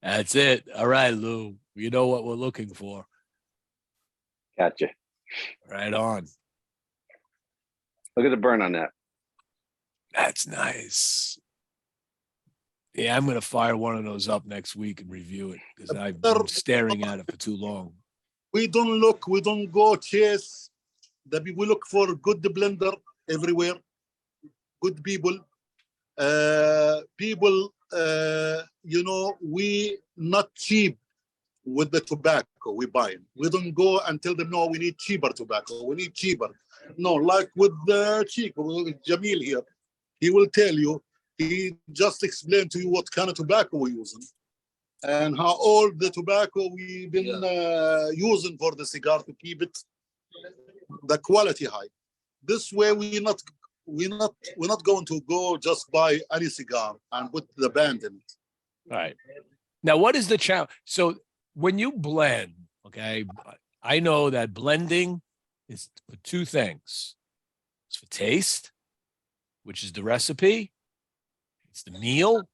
That's it. All right, Lou. You know what we're looking for. Gotcha. Right on. Look at the burn on that. That's nice. Yeah, I'm going to fire one of those up next week and review it because I've been staring at it for too long. We don't look, we don't go chase. We look for good blender everywhere, good people. You know, we not cheap with the tobacco we buy. We don't go and tell them, no, we need cheaper tobacco. We need cheaper. No, like with the Chico, Jamil here, he will tell you, he just explained to you what kind of tobacco we're using and how old the tobacco we've been using for the cigar to keep it the quality high. This way we're not going to go just buy any cigar and put the band in it. All right. Now, what is the challenge? So when you blend, okay, I know that blending is for two things. It's for taste, which is the recipe. It's the meal.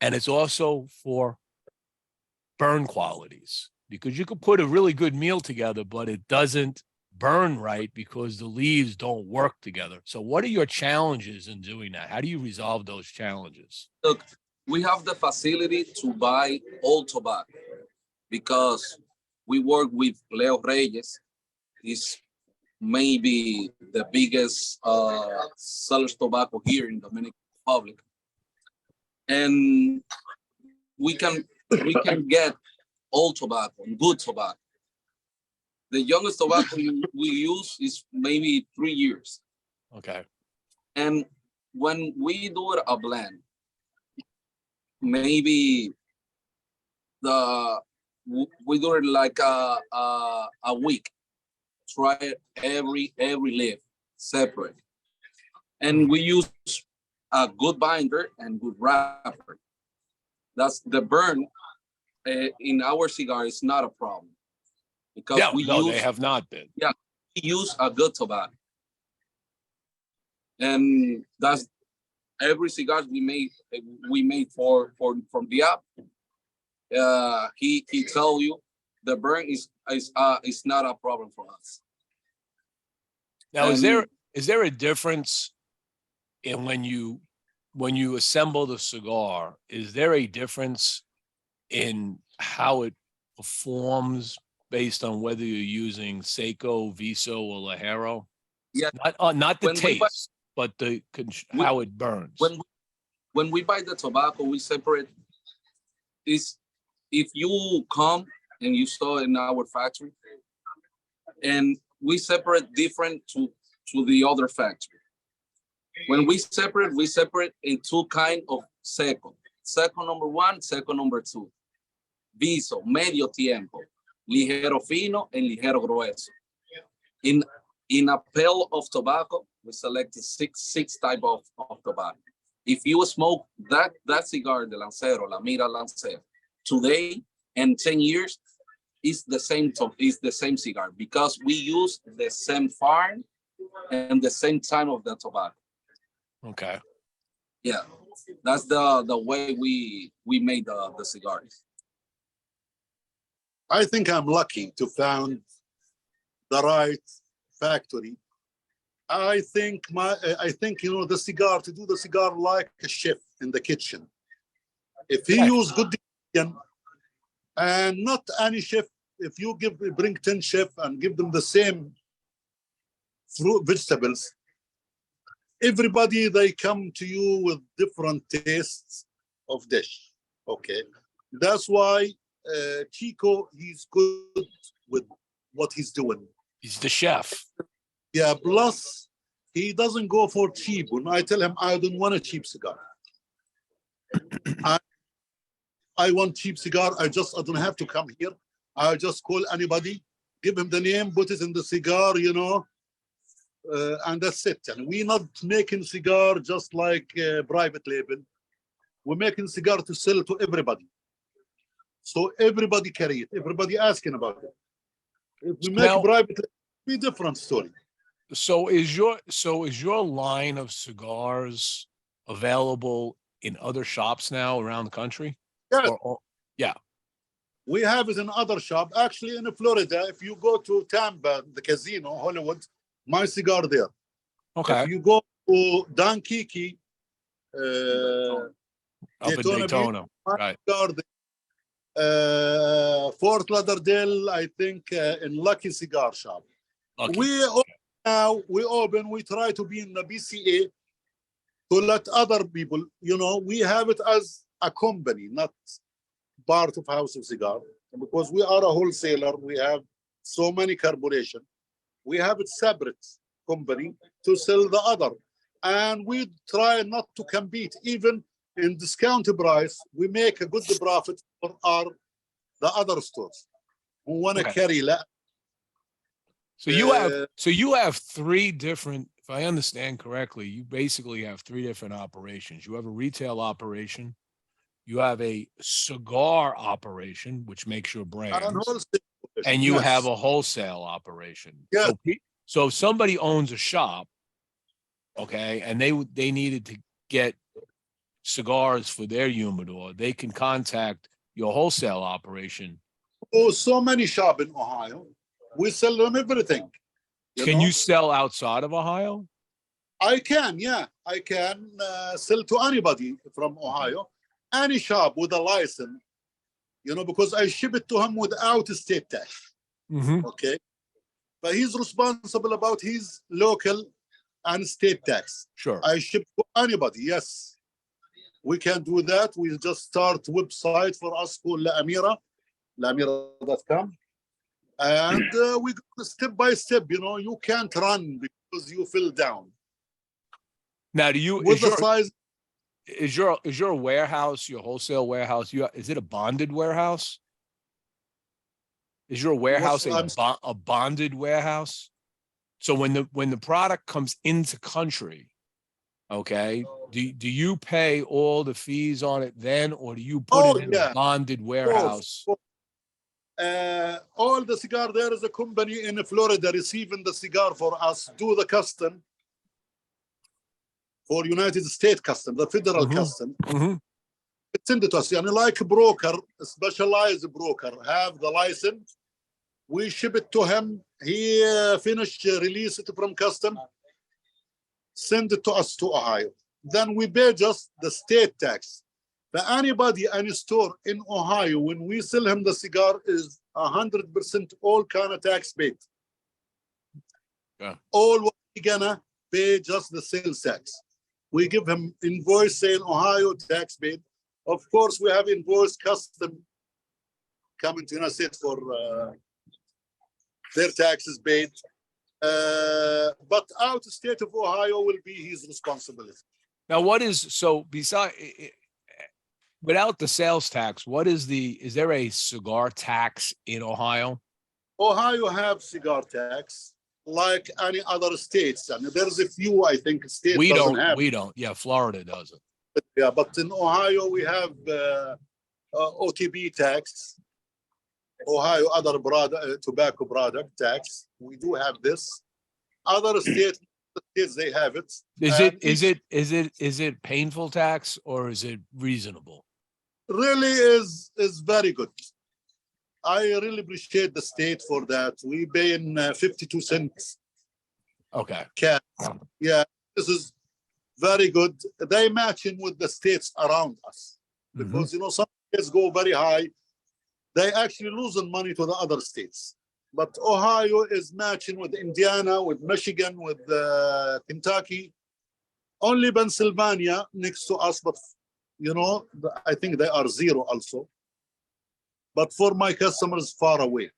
And it's also for burn qualities because you could put a really good meal together, but it doesn't burn right because the leaves don't work together. So what are your challenges in doing that? How do you resolve those challenges? Look, we have the facility to buy old tobacco because we work with Leo Reyes. He's maybe the biggest sellers tobacco here in the Dominican Republic. And we can get old tobacco and good tobacco. The youngest tobacco we use is maybe 3 years. Okay. And when we do a blend, maybe we do it like a week. Try it every leaf separate, and we use a good binder and good wrapper. That's the burn in our cigar is not a problem because they have not been. Yeah, we use a good tobacco, and that's every cigar we made from Diab. He tell you the burn is not a problem for us. Now, is there a difference in when you assemble the cigar? Is there a difference in how it performs based on whether you're using Seco, Viso, or Ligero? Yeah, not the taste, but how it burns. When we buy the tobacco, we separate this. If you come and you saw in our factory, and we separate different to the other factory. When we separate in two kind of seco. Seco number 1, seco number 2. Viso, medio tiempo, ligero fino, and ligero grueso. In a pail of tobacco, we selected six type of tobacco. If you smoke that cigar, the Lancero, La Mira Lancero, today and 10 years, is the same cigar because we use the same farm and the same time of the tobacco. Okay. Yeah, that's the way we made the cigars. I think I'm lucky to found the right factory. I think the cigar, to do the cigar like a chef in the kitchen. If he use good ingredient, and not any chef, if you bring 10 chefs and give them the same fruit, vegetables, everybody, they come to you with different tastes of dish. Okay, that's why Chico, he's good with what he's doing. He's the chef. Yeah, plus he doesn't go for cheap. When I tell him I don't want a cheap cigar, I want cheap cigar, I don't have to come here. I just call anybody, give him the name, put it in the cigar, and that's it. And we're not making cigar just like private label. We're making cigar to sell to everybody. So everybody carry it. Everybody asking about it. If we make Now, private label, be different story. So is your line of cigars available in other shops now around the country? Yes. Yeah. We have it in other shop. Actually, in Florida, if you go to Tampa, the casino, Hollywood, my cigar there. Okay. If you go to Don Kiki, Up in Daytona. my Right. cigar there. Fort Lauderdale, I think, in Lucky Cigar Shop. Lucky. We try to be in the BCA to let other people, we have it as a company, not part of House of Cigar, because we are a wholesaler. We have so many corporations. We have it separate company to sell the other, and we try not to compete. Even in discount price, we make a good profit for the other stores who want to carry. So you have three different, if I understand correctly, you basically have three different operations. You have a retail operation, you have a cigar operation, which makes your brands, and you have a wholesale operation. Yes. So if somebody owns a shop, okay, and they needed to get cigars for their humidor, they can contact your wholesale operation. Oh, so many shops in Ohio. We sell them everything. Can you sell outside of Ohio? I can, yeah. I can sell to anybody from Ohio, any shop with a license, because I ship it to him without state tax. Mm-hmm. Okay. But he's responsible about his local and state tax. Sure. I ship to anybody, yes. We can do that. We just start website for us called laamira.com. And we go step by step, you can't run because you fell down. Now, size? Is your warehouse, your wholesale warehouse, is it a bonded warehouse? Is your warehouse a bonded warehouse? So when the product comes into country, okay, do you pay all the fees on it then, or do you put it in a bonded warehouse? All the cigar, there is a company in Florida receiving the cigar for us, do the custom for United States custom, the federal custom. Mm-hmm. Send it to us. Like a broker, a specialized broker, have the license. We ship it to him. He release it from custom, send it to us to Ohio. Then we pay just the state tax. For anybody, any store in Ohio, when we sell him the cigar, is 100% all kind of tax paid. Yeah. All what we gonna pay just the sales tax. We give him invoice saying Ohio tax paid. Of course, we have invoice custom coming to United States for their taxes paid. But out of state of Ohio will be his responsibility. Now, without the sales tax, is there a cigar tax in Ohio? Ohio have cigar tax like any other states. And there's a few, I think, states we doesn't have. We don't. Yeah, Florida doesn't. Yeah, but in Ohio, we have OTB tax. Ohio other tobacco product tax. We do have this. Other states they have it. Is it painful tax or is it reasonable? Really is very good. I really appreciate the state for that. We pay in 52 cents Okay. cash. Yeah, this is very good. They matching with the states around us because some states go very high. They actually losing money to the other states. But Ohio is matching with Indiana, with Michigan, with Kentucky. Only Pennsylvania next to us, but I think they are zero also. But for my customers, far away.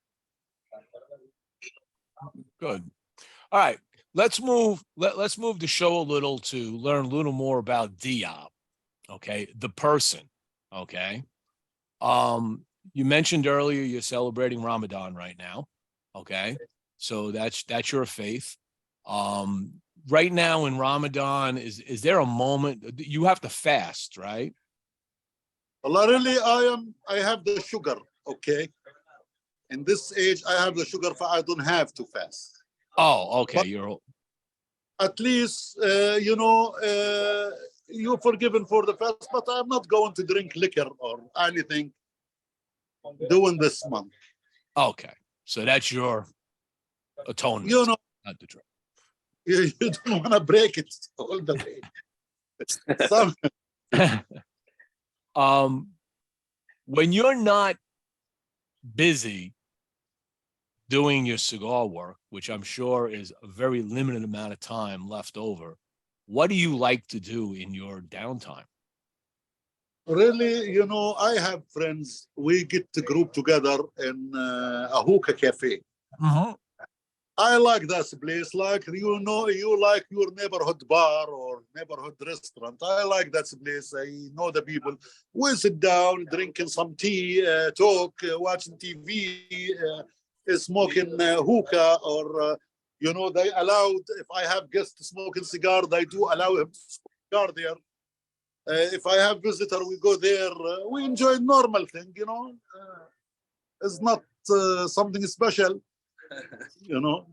Good. All right. Let's move the show a little to learn a little more about Diab. Okay, the person. Okay. You mentioned earlier you're celebrating Ramadan right now. Okay. So that's your faith. Right now in Ramadan, is there a moment you have to fast, right? Well, really, I have the sugar, okay? In this age, I have the sugar, so I don't have to fast. Oh, okay. But you're at least, you're forgiven for the fast, but I'm not going to drink liquor or anything during this month. okay. So that's your atonement. Not the drink. You don't want to break it all the way. When you're not busy doing your cigar work, which I'm sure is a very limited amount of time left over, what do you like to do in your downtime? Really, I have friends. We get to group together in a hookah cafe. I like that place. Like, you like your neighborhood bar or neighborhood restaurant. I like that place. I know the people. We sit down, drinking some tea, talk, watching TV, smoking hookah, or, they allowed, if I have guests smoking cigar, they do allow him to smoke cigar there. If I have visitor, we go there. We enjoy normal thing, it's not something special.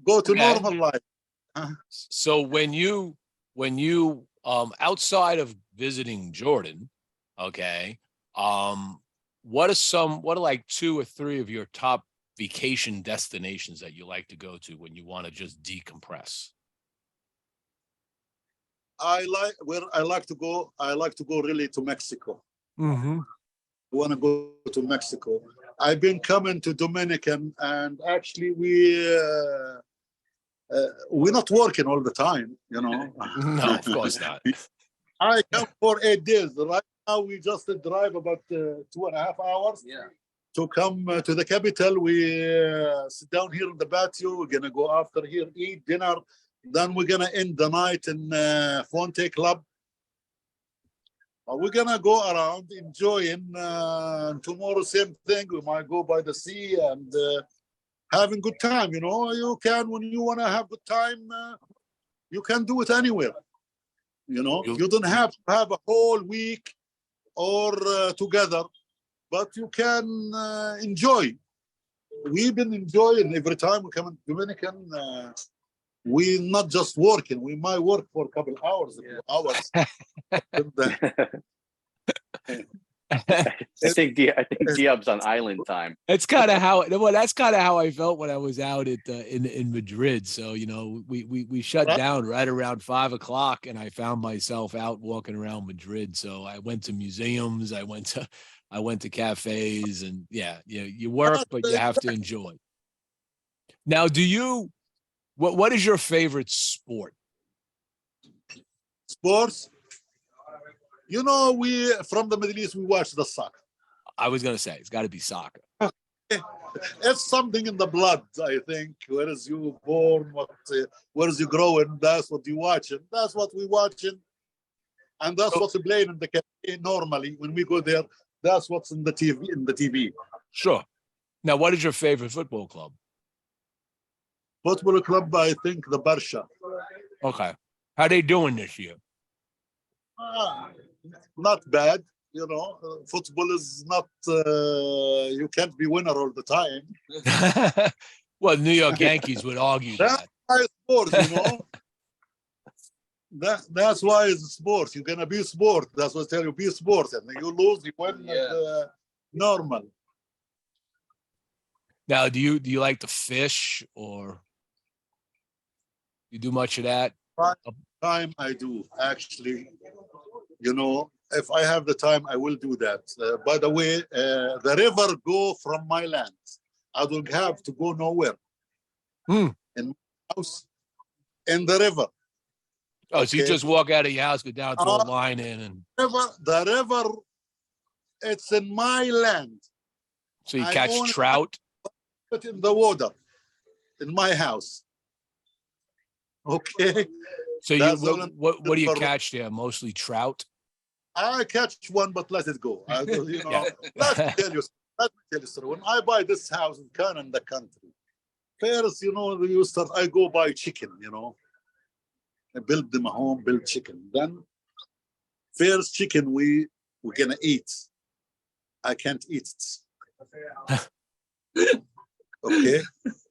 Go to normal life. So when you outside of visiting Jordan, okay, what are like 2 or 3 of your top vacation destinations that you like to go to when you want to just decompress? I like to go really to Mexico. I want to go to Mexico. I've been coming to Dominican, and actually we're not working all the time, No, of course not. I come for 8 days. Right now we just drive about 2.5 hours to come to the capital. We sit down here in the patio. We're gonna go after here, eat dinner. Then we're gonna end the night in Fonte Club. We're gonna go around enjoying. Tomorrow, same thing. We might go by the sea and having good time. You can, when you wanna have good time, you can do it anywhere. You don't have to have a whole week or together, but you can enjoy. We've been enjoying every time we come in Dominican. We're not just working. We might work for a couple hours, I think Diab's on island time. That's kind of how I felt when I was out at in Madrid. So we shut down right around 5 o'clock, and I found myself out walking around Madrid. So I went to museums, I went to cafes, and you work, but you have to enjoy. Now, what is your favorite sport? Sports? We from the Middle East, we watch the soccer. I was going to say, it's got to be soccer. It's something in the blood, I think. Where is you born? Where is you growing? That's what you watching. That's what we watching. And that's what's playing in the cafe normally. When we go there, that's what's in the TV. Sure. Now, what is your favorite football club? Football club, I think the Barsha. Okay. How they doing this year? Not bad. Football is not, you can't be winner all the time. Well, New York Yankees would argue that. That's sports, that's why it's sports. You're going to be sport. That's what I tell you, be sports. And you lose, you win, normal. Now, do you like to fish, or you do much of that? Time I do, actually. You know, if I have the time, I will do that. By the way, the river go from my land. I don't have to go nowhere. Hmm. In my house, in the river. Oh, so you Okay. just walk out of your house, go down, throw a Uh, line in, and The river, it's in my land. so you I catch own trout. it in the water, in my house. Okay. So you That's all what do you for- catch there? Mostly trout. I catch one, but let it go. You know, Yeah. let me tell you. Let me tell you, sir. When I buy this house in Canada, country, first, you know, you start. I go buy chicken. You know, I build them a home, build chicken. Then, first chicken we're gonna eat. I can't eat it. Okay,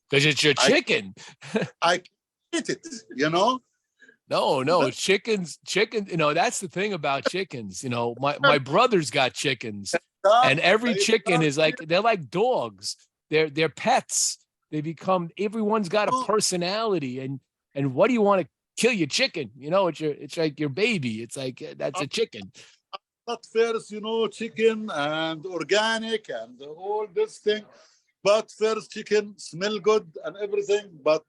Because it's your chicken. I can't eat it. You know. No, chickens, you know, that's the thing about chickens. You know, my brother's got chickens, and every chicken is like, they're like dogs. They're pets. They become, everyone's got a personality. And what do you want to kill your chicken? You know, it's like your baby. It's like, that's a chicken. At first, you know, chicken and organic and all this thing. But first chicken smell good and everything, but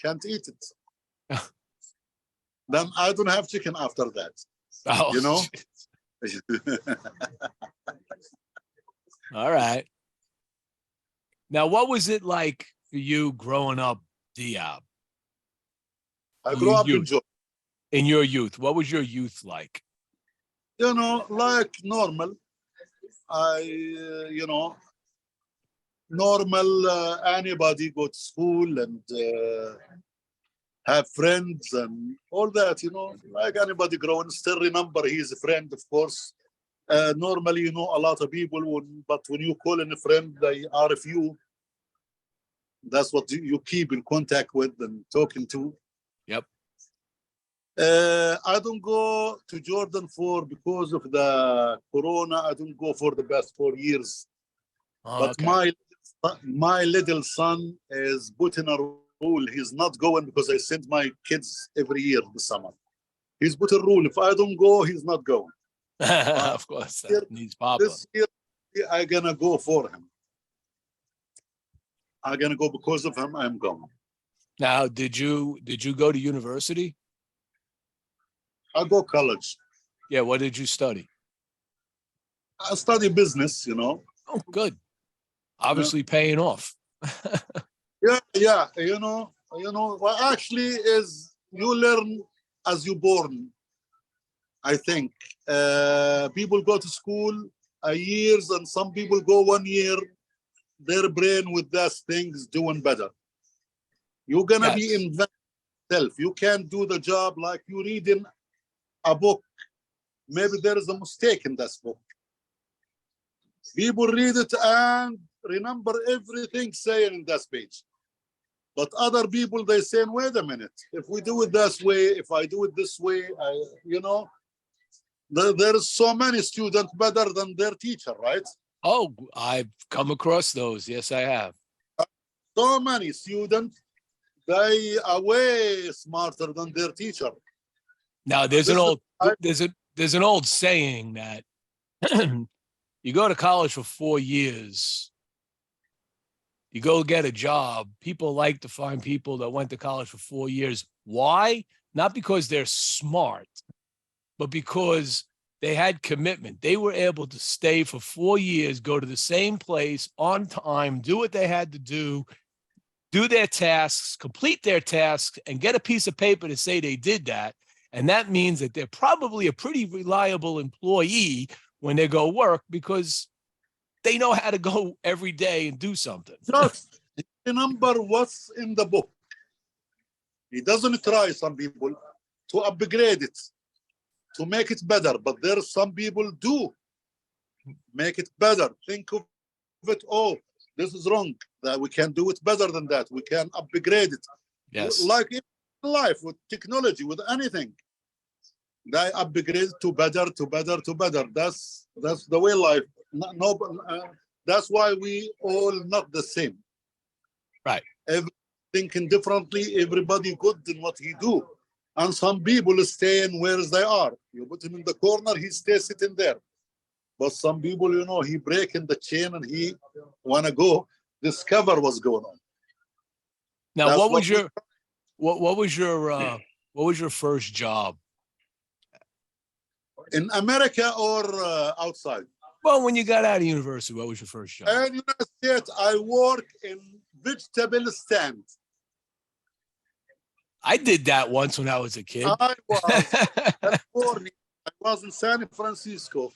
can't eat it. Then I don't have chicken after that. Oh, You know? All right. Now, what was it like for you growing up, Diab? I grew up in Youth. Georgia. In your youth, what was your youth like? You know, like normal. You know, normal, anybody go to school and have friends and all that, you know, like anybody growing, still remember he's a friend, of course. Normally, you know, a lot of people, but when you call in a friend, they are a few. That's what you keep in contact with and talking to. Yep. I don't go to Jordan because of the corona. I don't go for the past 4 years. Oh, But okay. my little son is putting a rule. He's not going because I send my kids every year in the summer. He's put a rule. If I don't go, he's not going. Of course, that needs Papa. This year, I'm gonna go for him. I'm gonna go because of him. I'm going. Now, did you go to university? I go college. Yeah. What did you study? I study business. You know. Oh, good. Obviously paying off. Yeah. You know. Well, actually, is you learn as you born. I think people go to school years, and some people go 1 year. Their brain with those things doing better. You're gonna be inventive. You can't do the job like you read in a book. Maybe there is a mistake in this book. People read it and remember everything saying in that page. But other people, they say, wait a minute, if we do it this way, if I do it this way, you know, there is so many students better than their teacher, right? Oh, I've come across those. Yes, I have. So many students, they are way smarter than their teacher. Now, there's an old saying that you go to college for 4 years, you go get a job. People like to find people that went to college for 4 years. Why? Not because they're smart, but because they had commitment. They were able to stay for 4 years, go to the same place on time, do what they had to do their tasks, complete their tasks, and get a piece of paper to say they did that. And that means that they're probably a pretty reliable employee when they go work because they know how to go every day and do something. Just remember what's in the book. He doesn't try, some people, to upgrade it, to make it better. But there are some people do make it better. Think of it, oh, this is wrong. That we can do it better than that. We can upgrade it. Yes. Like in life, with technology, with anything. They upgrade to better, to better, to better. That's the way life. That's why we all not the same. Right. Every thinking differently, everybody good in what he do. And some people staying where they are. You put him in the corner, he stays sitting there. But some people, you know, he breaking the chain and he wanna go discover what's going on. Now, That's what was what your what was your first job? in America or outside? Well, when you got out of university, what was your first job? In United States, I work in vegetable stand. I did that once when I was a kid. I was California. I was in San Francisco.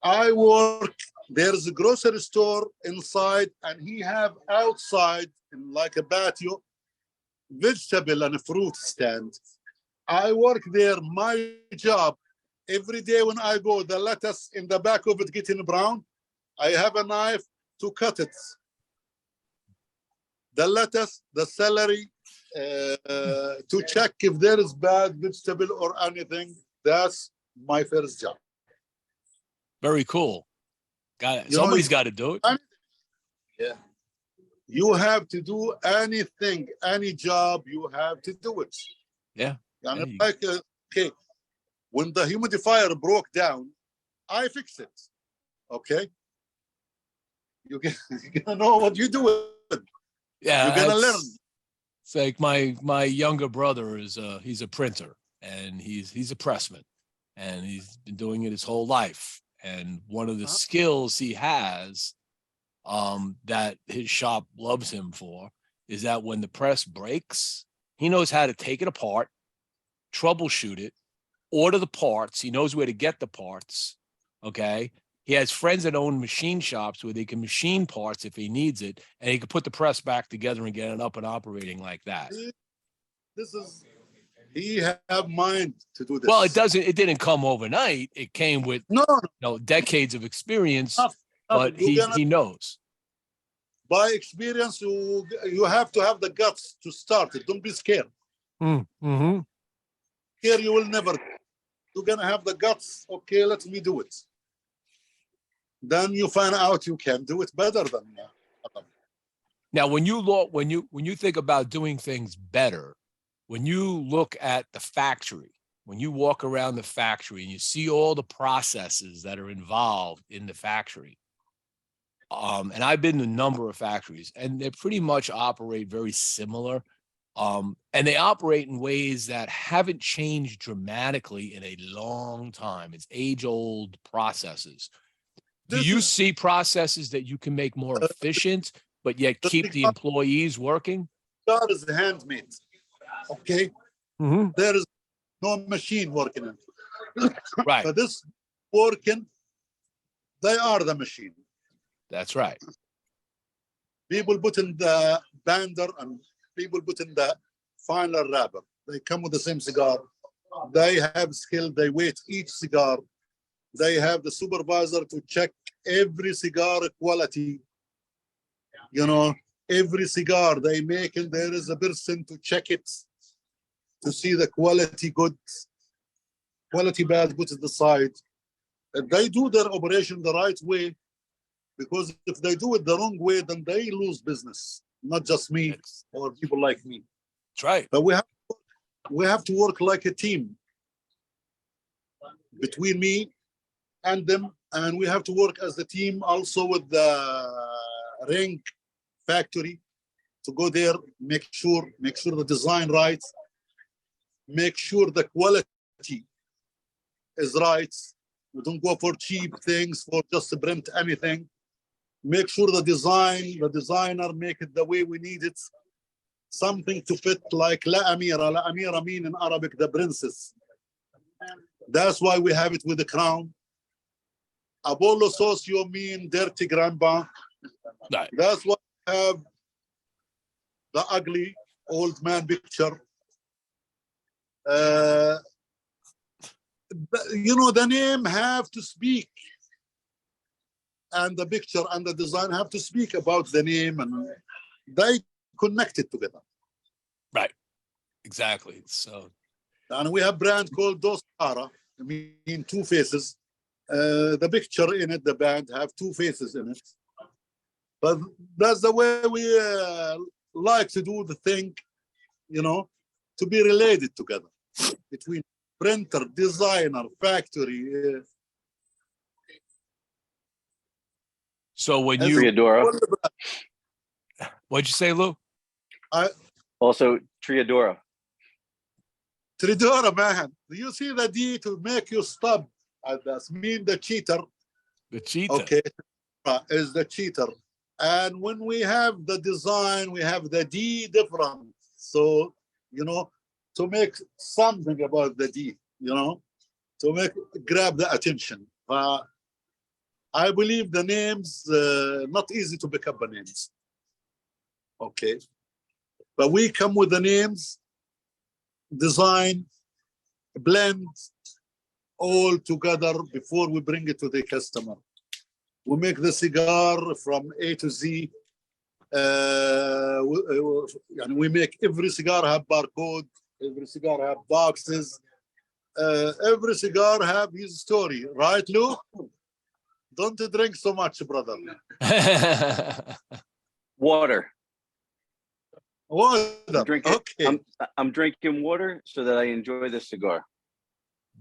I work. There's a grocery store inside, and he have outside in like a patio, vegetable and a fruit stand. I work there. My job every day when I go, the lettuce in the back of it getting brown. I have a knife to cut it. The lettuce, the celery, to check if there is bad vegetable or anything. That's my first job. Very cool. Got it. You know, Somebody's got to do it. Yeah. You have to do anything, any job, you have to do it. Yeah. And Yeah, like, okay, when the humidifier broke down, I fixed it. Okay. You're gonna know what you're doing. Yeah. You're gonna learn. It's like my younger brother is he's a printer and he's a pressman and he's been doing it his whole life. And one of the skills he has that his shop loves him for is that when the press breaks, he knows how to take it apart, troubleshoot it, order the parts. He knows where to get the parts. Okay. He has friends that own machine shops where they can machine parts if he needs it, and he can put the press back together and get it up and operating like that. He have mind to do this. Well, it didn't come overnight. It came with decades of experience, but he knows. By experience, you have to have the guts to start it. Don't be scared. Mm-hmm. Here you will never. You're gonna have the guts. Okay, let me do it. Then you find out you can do it better than. Now, when you think about doing things better, when you look at the factory, when you walk around the factory and you see all the processes that are involved in the factory, and I've been to a number of factories, and they pretty much operate very similar, and they operate in ways that haven't changed dramatically in a long time. It's age-old processes. Do you see processes that you can make more efficient, but yet keep the employees working? That is handmade. Okay. Mm-hmm. There is no machine working it. Right. But this working, they are the machine. That's right. People put in the bander and people put in the final wrapper. They come with the same cigar. They have skill. They weight each cigar. They have the supervisor to check every cigar quality. You know, every cigar they make, and there is a person to check it, to see the quality good, quality bad, put it aside. If they do their operation the right way, because if they do it the wrong way, then they lose business. Not just me or people like me. That's right. But we have to work like a team between me and them, and we have to work as a team also with the ring factory to go there, make sure the design right, make sure the quality is right. We don't go for cheap things for just to print anything. Make sure the designer make it the way we need it. Something to fit like La Amira. La Amira mean in Arabic the princess. That's why we have it with the crown. Apollo Socio mean dirty grandpa. Right. That's why we have the ugly old man picture. You know, the name have to speak, and the picture and the design have to speak about the name, and they connect it together. Right. Exactly. So, and we have brand called Dos Cara, I mean 2 faces. The picture in it, the band have 2 faces in it. But that's the way we like to do the thing, you know, to be related together between printer, designer, factory. So when and you, Triadora. what'd you say, Lou? Also Triadora. Tridora, man. Do you see the D to make you stop? That's mean the cheater. The cheetah. Okay, is the cheater. And when we have the design, we have the D different. So, you know, to make something about the D, you know, to make grab the attention. I believe the names not easy to pick up the names. Okay, but we come with the names, design, blend all together before we bring it to the customer. We make the cigar from A to Z. And we make every cigar have barcode, every cigar have boxes, every cigar have his story, right, Lou? Don't drink so much, brother. Water. Water. Okay. I'm drinking water so that I enjoy the cigar.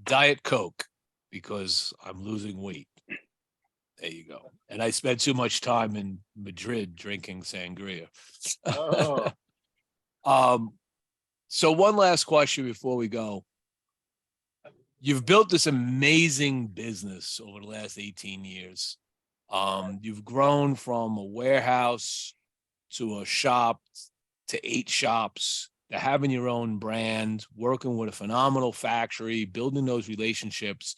Diet Coke, because I'm losing weight. There you go. And I spent too much time in Madrid drinking sangria. Oh. So one last question before we go. You've built this amazing business over the last 18 years. You've grown from a warehouse to a shop to 8 shops, to having your own brand, working with a phenomenal factory, building those relationships.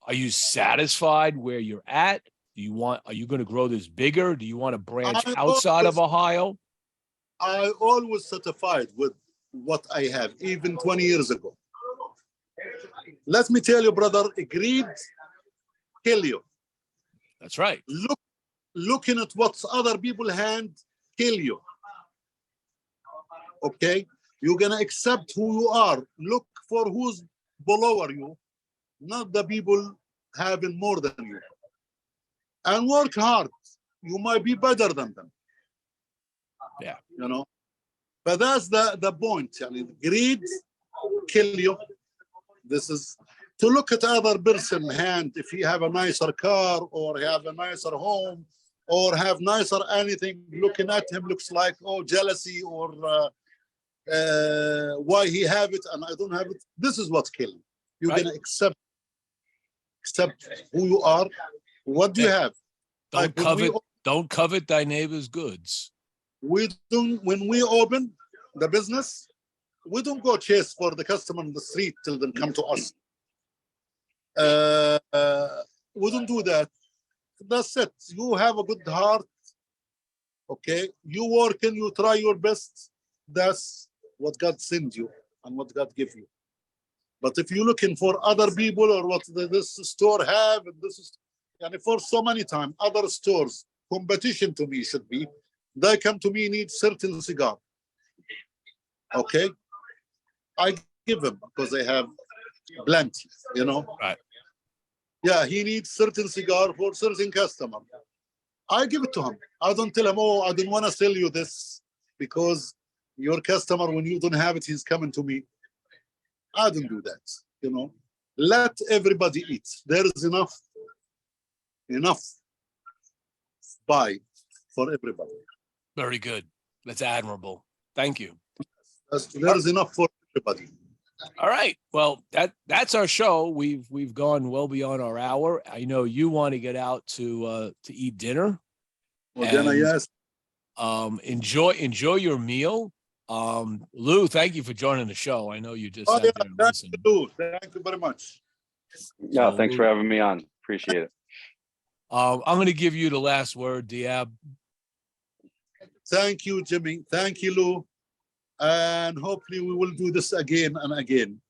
Are you satisfied where you're at? Are you going to grow this bigger? Do you want to branch outside of Ohio? I always satisfied with what I have, even 20 years ago. Let me tell you, brother, greed kill you. That's right. Looking at what other people hand kill you. Okay? You're gonna accept who you are. Look for who's below you, not the people having more than you. And work hard. You might be better than them. Yeah. You know? But that's the point. I mean, greed kill you. This is to look at other person hand, if he have a nicer car or have a nicer home or have nicer anything, looking at him looks like, oh, jealousy or why he have it and I don't have it. This is what's killing. You're Right. gonna accept who you are. What do you have? Don't covet thy neighbor's goods. When we open the business, we don't go chase for the customer on the street till them come to us. We don't do that. That's it. You have a good heart. Okay. You work and you try your best. That's what God sends you and what God gives you. But if you're looking for other people or what this store have, and this is, and for so many times, other stores, competition to me should be, they come to me, need certain cigar. Okay. I give him because they have plenty, you know. Right. Yeah, he needs certain cigar for certain customer. I give it to him. I don't tell him, oh, I don't want to sell you this because your customer, when you don't have it, he's coming to me. I don't do that, you know. Let everybody eat. There is enough buy for everybody. Very good. That's admirable. Thank you. There is enough for everybody. All right. Well, that's our show. We've gone well beyond our hour. I know you want to get out to eat dinner. Well, dinner, yes. Enjoy your meal. Lou, thank you for joining the show. I know you just Oh, sat yeah, there and thank listened. you. Thank you very much. Yeah, So, thanks for having me on. Appreciate it. I'm going to give you the last word, Diab. Thank you, Jimmy. Thank you, Lou. And hopefully we will do this again and again.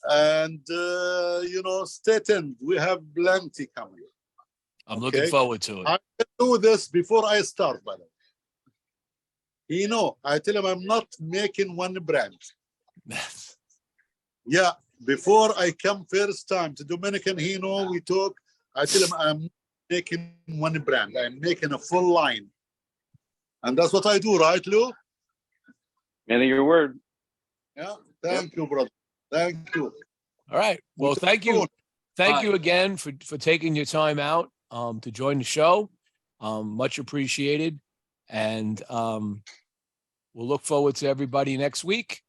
And, you know, stay tuned. We have plenty coming. I'm looking forward to it. I do this before I start, by the way. You know, I tell him I'm not making one brand. Yeah, before I come first time to Dominican, we talk. I tell him I'm making one brand. I'm making a full line. And that's what I do, right, Lou? Man of your word. Yeah. Thank you, brother. Thank you. All right. Well, thank you. soon. Thank Bye. you again for taking your time out to join the show. Much appreciated. And we'll look forward to everybody next week.